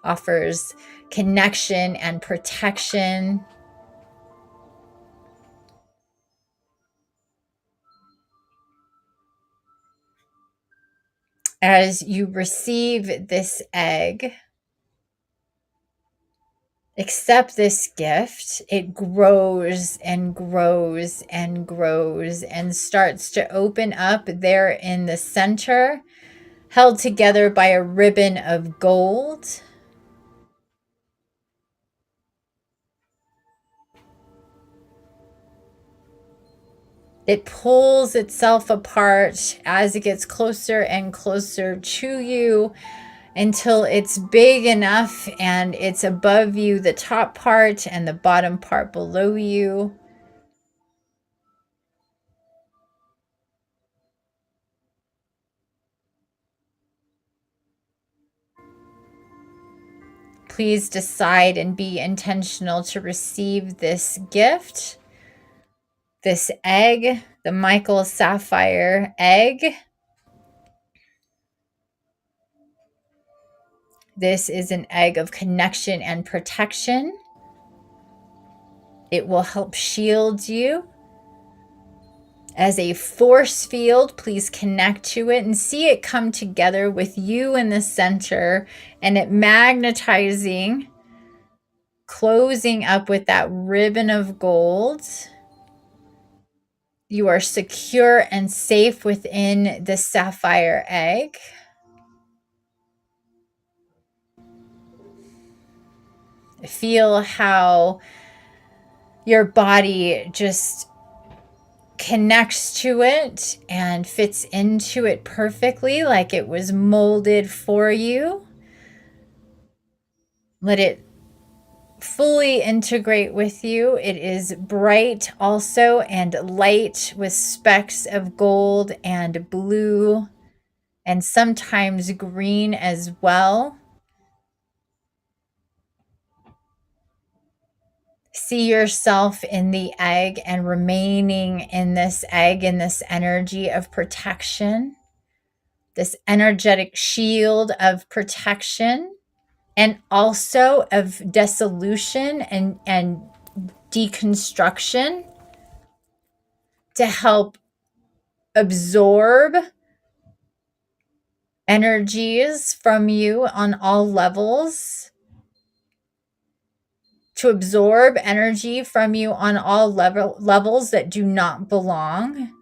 offers connection and protection. As you receive this egg, accept this gift. It grows and grows and grows and starts to open up there in the center, held together by a ribbon of gold. It pulls itself apart as it gets closer and closer to you until it's big enough and it's above you, the top part and the bottom part below you. Please decide and be intentional to receive this gift, this egg, the Michael Sapphire egg. This is an egg of connection and protection. It will help shield you. As a force field, please connect to it and see it come together with you in the center, and it magnetizing, closing up with that ribbon of gold. You are secure and safe within the sapphire egg. Feel how your body just connects to it and fits into it perfectly, like it was molded for you. Let it fully integrate with you. It is bright also and light with specks of gold and blue and sometimes green as well. See yourself in the egg and remaining in this egg, in this energy of protection, this energetic shield of protection, and also of dissolution and deconstruction to help absorb energies from you on all levels, to absorb energy from you on all levels that do not belong,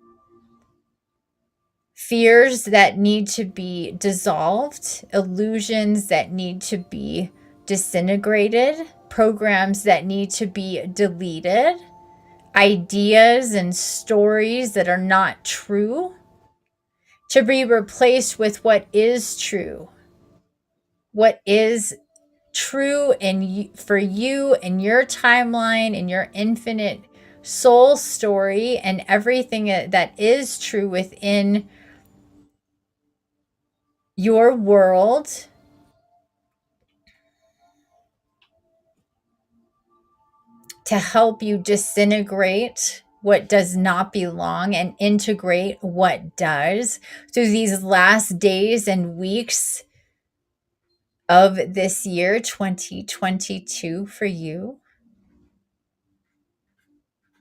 fears that need to be dissolved, illusions that need to be disintegrated, programs that need to be deleted, ideas and stories that are not true, to be replaced with what is true. What is true for you in your timeline, in your infinite soul story, and everything that is true within your world, to help you disintegrate what does not belong and integrate what does through these last days and weeks of this year 2022 for you.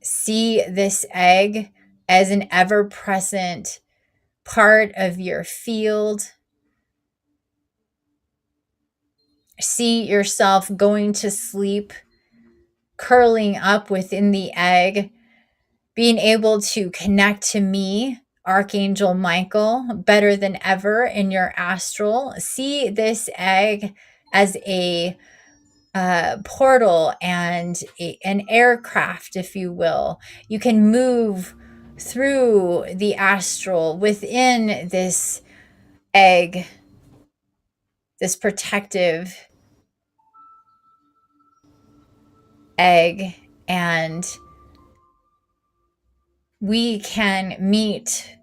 See this egg as an ever-present part of your field. See yourself going to sleep, curling up within the egg, being able to connect to me, Archangel Michael, better than ever in your astral. See this egg as a portal and an aircraft, if you will. You can move through the astral within this egg, this protective egg, and we can meet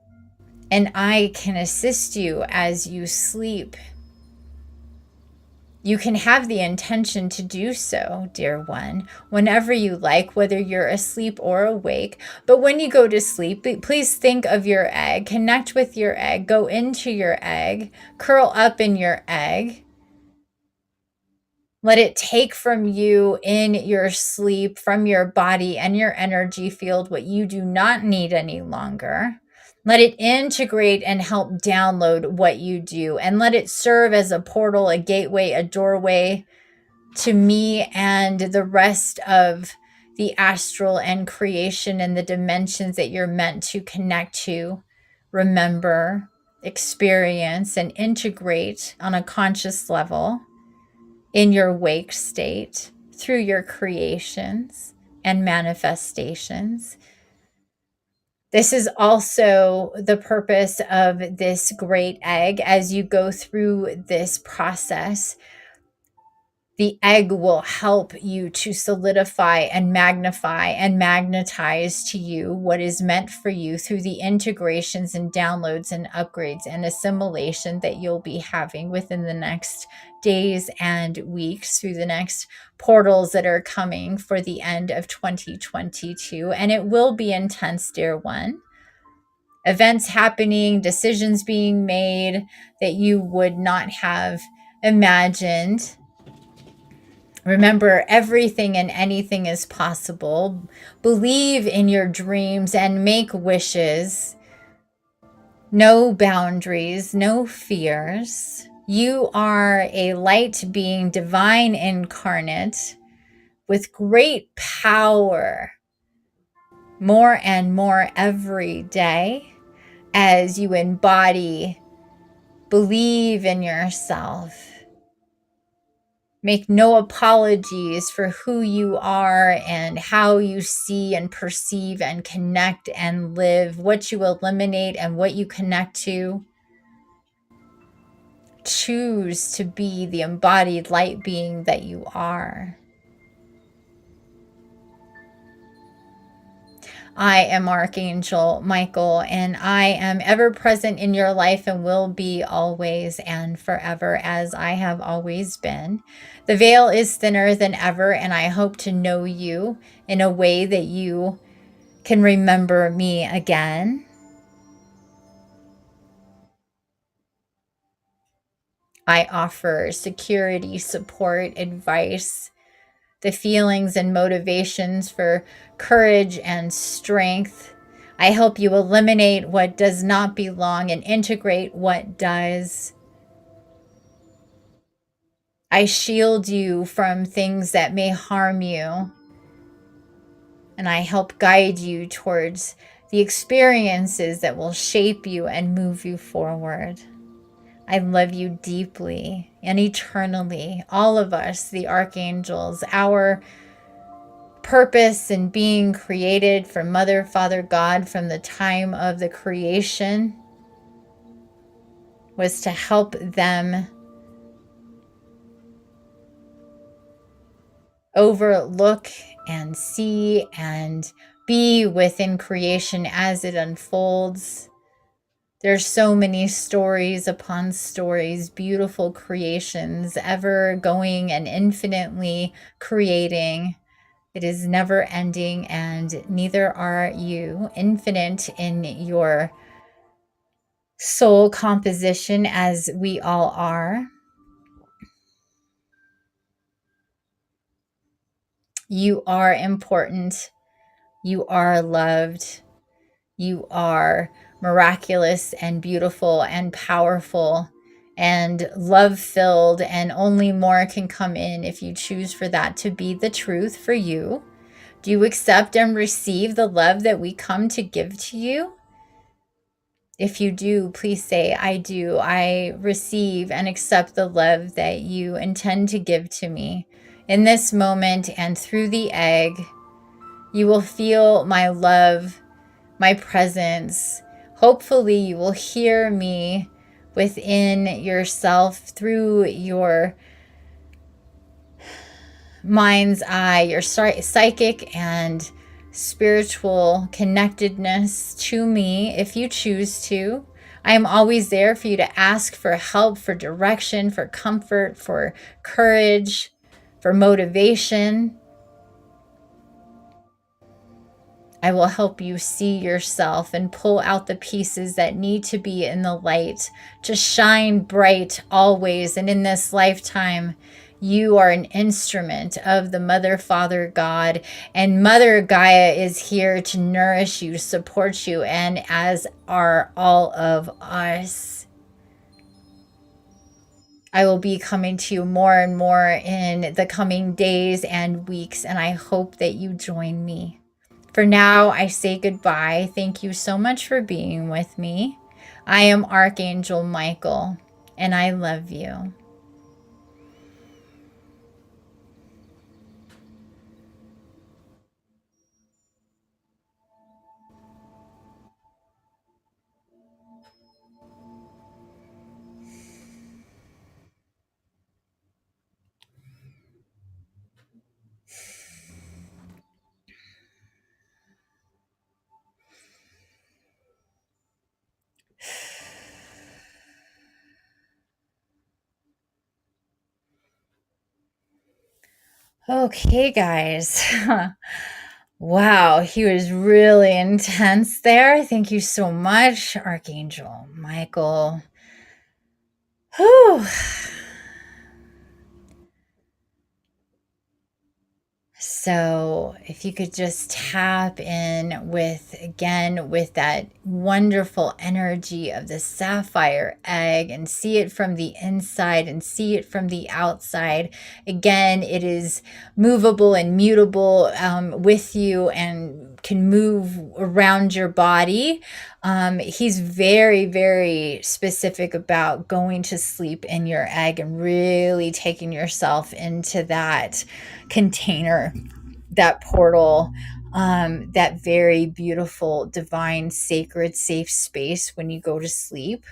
and I can assist you as you sleep. You can have the intention to do so, dear one, whenever you like, whether you're asleep or awake. But when you go to sleep, please think of your egg, connect with your egg, go into your egg, curl up in your egg. Let it take from you in your sleep, from your body and your energy field, what you do not need any longer. Let it integrate and help download what you do, and let it serve as a portal, a gateway, a doorway to me and the rest of the astral and creation and the dimensions that you're meant to connect to, remember, experience, and integrate on a conscious level in your wake state through your creations and manifestations. This is also the purpose of this great egg. As you go through this process, the egg will help you to solidify and magnify and magnetize to you what is meant for you through the integrations and downloads and upgrades and assimilation that you'll be having within the next days and weeks, through the next portals that are coming for the end of 2022. And it will be intense, dear one. Events happening, decisions being made that you would not have imagined. Remember, everything and anything is possible. Believe in your dreams and make wishes. No boundaries, no fears. You are a light being, divine incarnate, with great power, more and more every day, as you embody, believe in yourself. Make no apologies for who you are and how you see and perceive and connect and live, what you eliminate and what you connect to. Choose to be the embodied light being that you are. I am Archangel Michael, and I am ever present in your life and will be always and forever, as I have always been. The veil is thinner than ever, and I hope to know you in a way that you can remember me again. I offer security, support, advice, the feelings and motivations for courage and strength. I help you eliminate what does not belong and integrate what does. I shield you from things that may harm you, and I help guide you towards the experiences that will shape you and move you forward. I love you deeply and eternally. All of us, the archangels, our purpose in being created from Mother, Father, God from the time of the creation was to help them overlook and see and be within creation as it unfolds. There's so many stories upon stories, beautiful creations, ever going and infinitely creating. It is never ending, and neither are you. Infinite in your soul composition, as we all are. You are important. You are loved. You are miraculous and beautiful and powerful and love filled, and only more can come in if you choose for that to be the truth for you. Do you accept and receive the love that we come to give to you? If you do, please say, I do. I receive and accept the love that you intend to give to me. In this moment and through the egg, you will feel my love, my presence. Hopefully, you will hear me within yourself through your mind's eye, your psychic and spiritual connectedness to me if you choose to. I am always there for you to ask for help, for direction, for comfort, for courage, for motivation. I will help you see yourself and pull out the pieces that need to be in the light to shine bright always. And in this lifetime, you are an instrument of the Mother, Father, God, and Mother Gaia is here to nourish you, support you, and as are all of us. I will be coming to you more and more in the coming days and weeks, and I hope that you join me. For now, I say goodbye. Thank you so much for being with me. I am Archangel Michael, and I love you. Okay, guys. Wow, he was really intense there. Thank you so much, Archangel Michael. Whew. So, if you could just tap in with, again, with that wonderful energy of the sapphire egg and see it from the inside and see it from the outside. Again, it is movable and mutable with you and can move around your body. He's very, very specific about going to sleep in your egg and really taking yourself into that container, that portal, that very beautiful, divine, sacred, safe space when you go to sleep.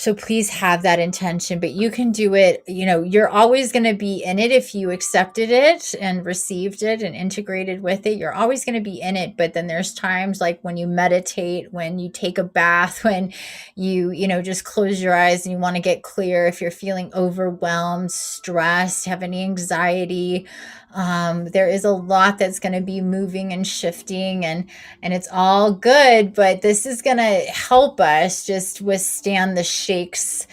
So please have that intention, but you can do it. You're always going to be in it if you accepted it and received it and integrated with it. You're always going to be in it. But then there's times like when you meditate, when you take a bath, when just close your eyes and you want to get clear. If you're feeling overwhelmed, stressed, have any anxiety, there is a lot that's going to be moving and shifting, and it's all good, but this is going to help us just withstand the shakes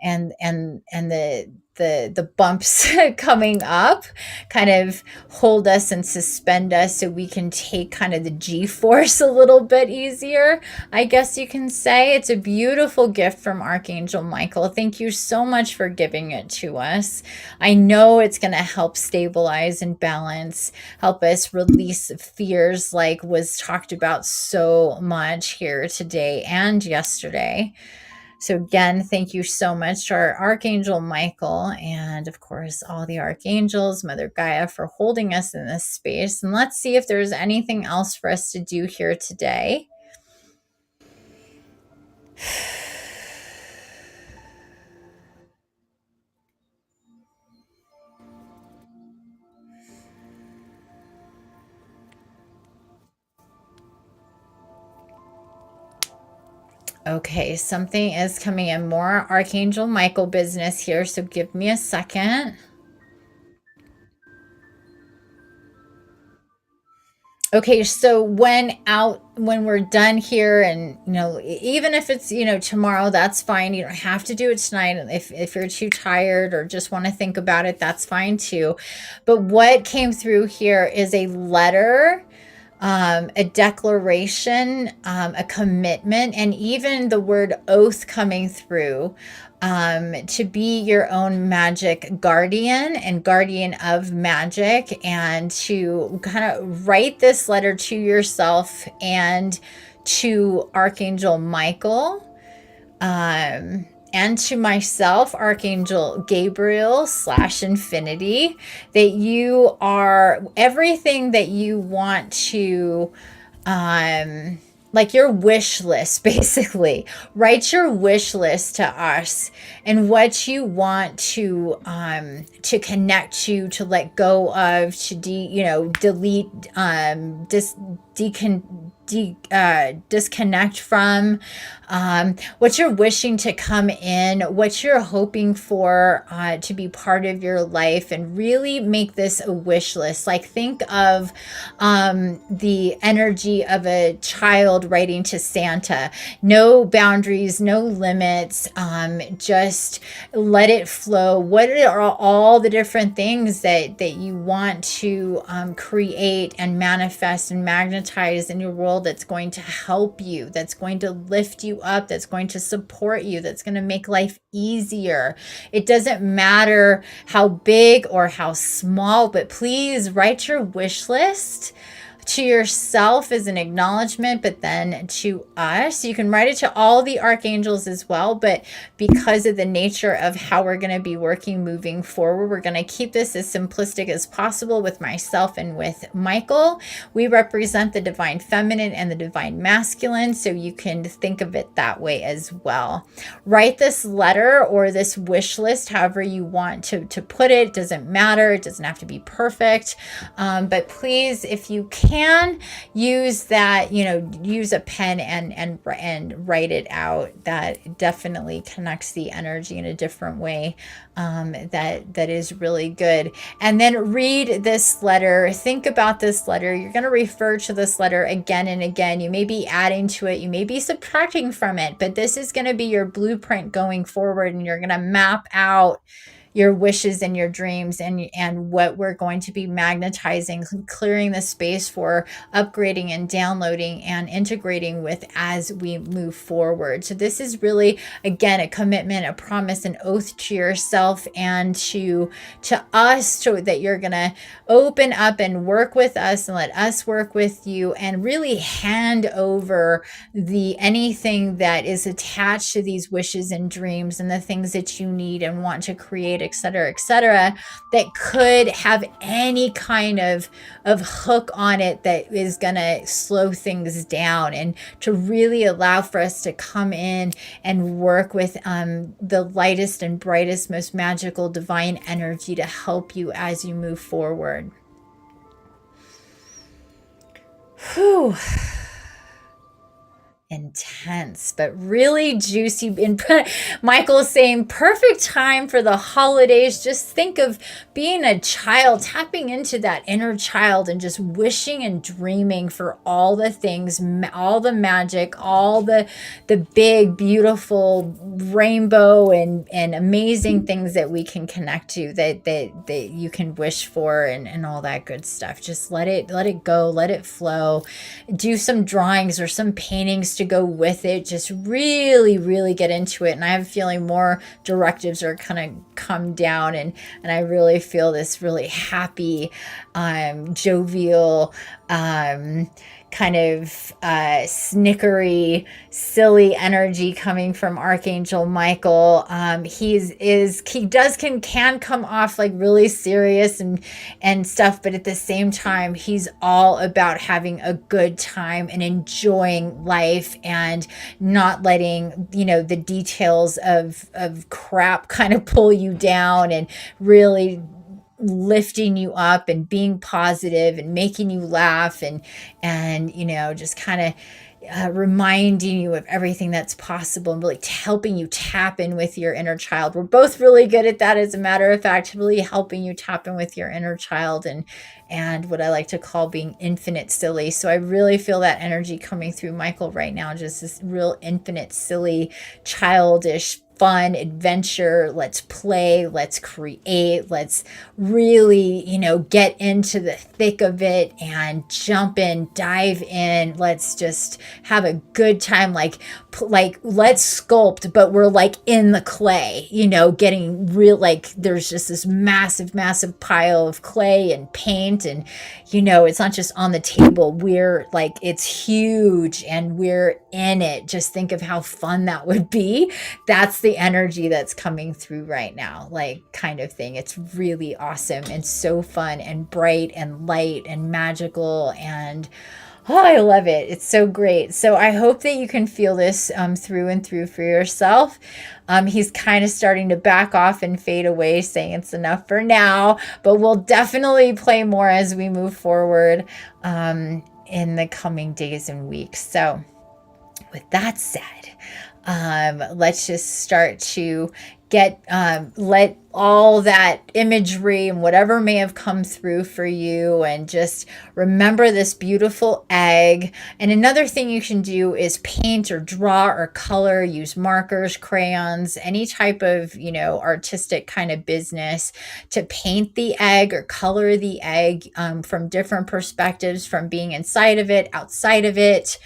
and the bumps coming up, kind of hold us and suspend us so we can take kind of the G-force a little bit easier, I guess you can say. It's a beautiful gift from Archangel Michael. Thank you so much for giving it to us. I know it's going to help stabilize and balance, help us release fears like was talked about so much here today and yesterday. So again, thank you so much to our Archangel Michael and, of course, all the archangels, Mother Gaia, for holding us in this space. And let's see if there's anything else for us to do here today. Okay, something is coming in, more Archangel Michael business here, so give me a second. Okay, so when we're done here, and even if it's tomorrow, that's fine. You don't have to do it tonight. If you're too tired or just want to think about it, that's fine too. But what came through here is a letter, a declaration, a commitment, and even the word oath coming through, to be your own magic guardian and guardian of magic, and to kind of write this letter to yourself and to Archangel Michael, and to myself, Archangel Gabriel / Infinity, that you are everything that you want to, like your wish list, basically. Write your wish list to us and what you want to connect to let go of, to delete, disconnect from, what you're wishing to come in, what you're hoping for to be part of your life, and really make this a wish list. Like, think of the energy of a child writing to Santa. No boundaries, no limits, just let it flow. What are all the different things that you want to create and manifest and magnetize in your world, that's going to help you, that's going to lift you up, that's going to support you, that's going to make life easier? It doesn't matter how big or how small, but please write your wish list to yourself as an acknowledgement, but then to us. You can write it to all the archangels as well, but because of the nature of how we're going to be working moving forward, we're going to keep this as simplistic as possible with myself and with Michael. We represent the divine feminine and the divine masculine, so you can think of it that way as well. Write this letter or this wish list however you want to put it. It doesn't matter. It doesn't have to be perfect, but please, if you can, use that, use a pen and write it out. That definitely connects the energy in a different way, that is really good. And then read this letter. Think about this letter. You're going to refer to this letter again and again. You may be adding to it, you may be subtracting from it, but this is going to be your blueprint going forward, and you're going to map out your wishes and your dreams, and what we're going to be magnetizing, clearing the space for, upgrading and downloading and integrating with as we move forward. So this is really, again, a commitment, a promise, an oath to yourself and to us, so that you're going to open up and work with us and let us work with you, and really hand over anything that is attached to these wishes and dreams and the things that you need and want to create etc., that could have any kind of hook on it that is going to slow things down, and to really allow for us to come in and work with the lightest and brightest, most magical divine energy to help you as you move forward. Whew. Intense, but really juicy. Michael's saying perfect time for the holidays. Just think of being a child, tapping into that inner child and just wishing and dreaming for all the things, all the magic, all the big, beautiful rainbow and amazing things that we can connect to, that you can wish for, and all that good stuff. Just let it go, let it flow. Do some drawings or some paintings to go with it. Just really, really get into it. And I have a feeling more directives are kind of come down, and I really feel this really happy, jovial, kind of snickery, silly energy coming from Archangel Michael. Can come off like really serious and stuff, but at the same time, he's all about having a good time and enjoying life, and not letting, the details of crap kind of pull you down, and really lifting you up and being positive and making you laugh, and just kind of reminding you of everything that's possible, and really helping you tap in with your inner child. We're both really good at that, as a matter of fact, really helping you tap in with your inner child, and what I like to call being infinite silly. So I really feel that energy coming through Michael right now, just this real infinite silly, childish, fun adventure. Let's play, let's create, let's really, get into the thick of it and jump in, dive in. Let's just have a good time. Like let's sculpt, but we're like in the clay, getting real, like there's just this massive, massive pile of clay and paint, and, it's not just on the table. We're like, it's huge and we're in it. Just think of how fun that would be. That's the energy that's coming through right now, like kind of thing. It's really awesome and so fun and bright and light and magical, and I love it. It's so great. So I hope that you can feel this through and through for yourself. He's kind of starting to back off and fade away, saying it's enough for now, but we'll definitely play more as we move forward in the coming days and weeks. So with that said, let's just start to let all that imagery and whatever may have come through for you, and just remember this beautiful egg. And another thing you can do is paint or draw or color, use markers, crayons, any type of, artistic kind of business to paint the egg or color the egg from different perspectives, from being inside of it, outside of it,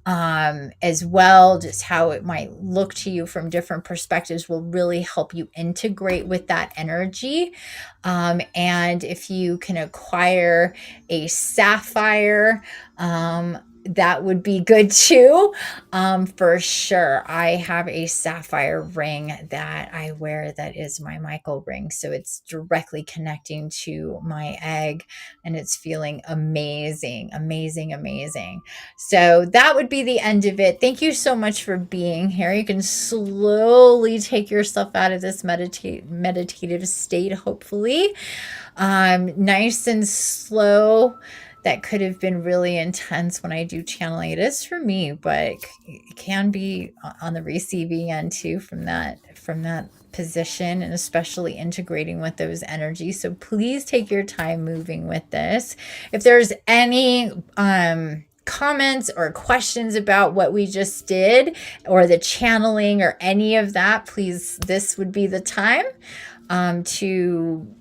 as well. Just how it might look to you from different perspectives will really help you integrate with that energy. And if you can acquire a sapphire, that would be good too, for sure. I have a sapphire ring that I wear that is my Michael ring, so it's directly connecting to my egg, and it's feeling amazing, amazing, amazing. So that would be the end of it. Thank you so much for being here. You can slowly take yourself out of this meditative state, hopefully. Nice and slow. That could have been really intense when I do channeling. It is for me, but it can be on the receiving end too, from that position, and especially integrating with those energies. So please take your time moving with this. If there's any comments or questions about what we just did, or the channeling or any of that, please, this would be the time to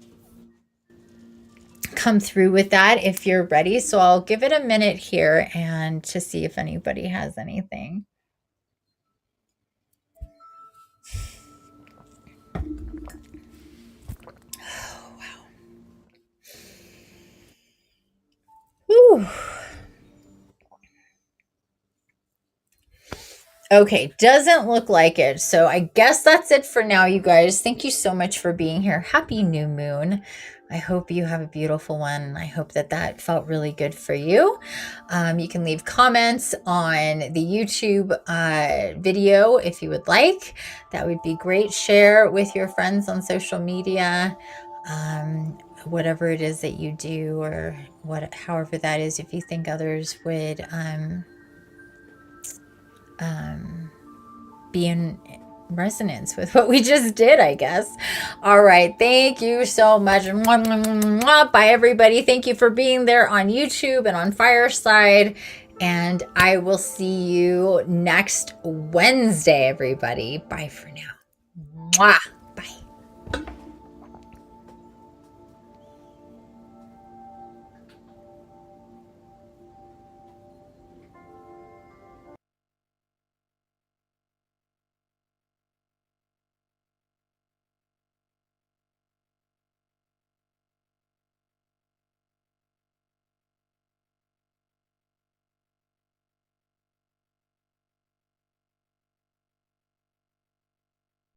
come through with that if you're ready. So I'll give it a minute here and to see if anybody has anything. Oh, wow. Whew. Okay, doesn't look like it. So I guess that's it for now, you guys. Thank you so much for being here. Happy new moon. I hope you have a beautiful one. I hope that that felt really good for you. You can leave comments on the YouTube video if you would like. That would be great. Share with your friends on social media. Whatever it is that you do, or however that is, if you think others would be in resonance with what we just did, I guess. All right. Thank you so much. Mwah, mwah, mwah, mwah. Bye, everybody. Thank you for being there on YouTube and on Fireside. And I will see you next Wednesday, everybody. Bye for now. Mwah.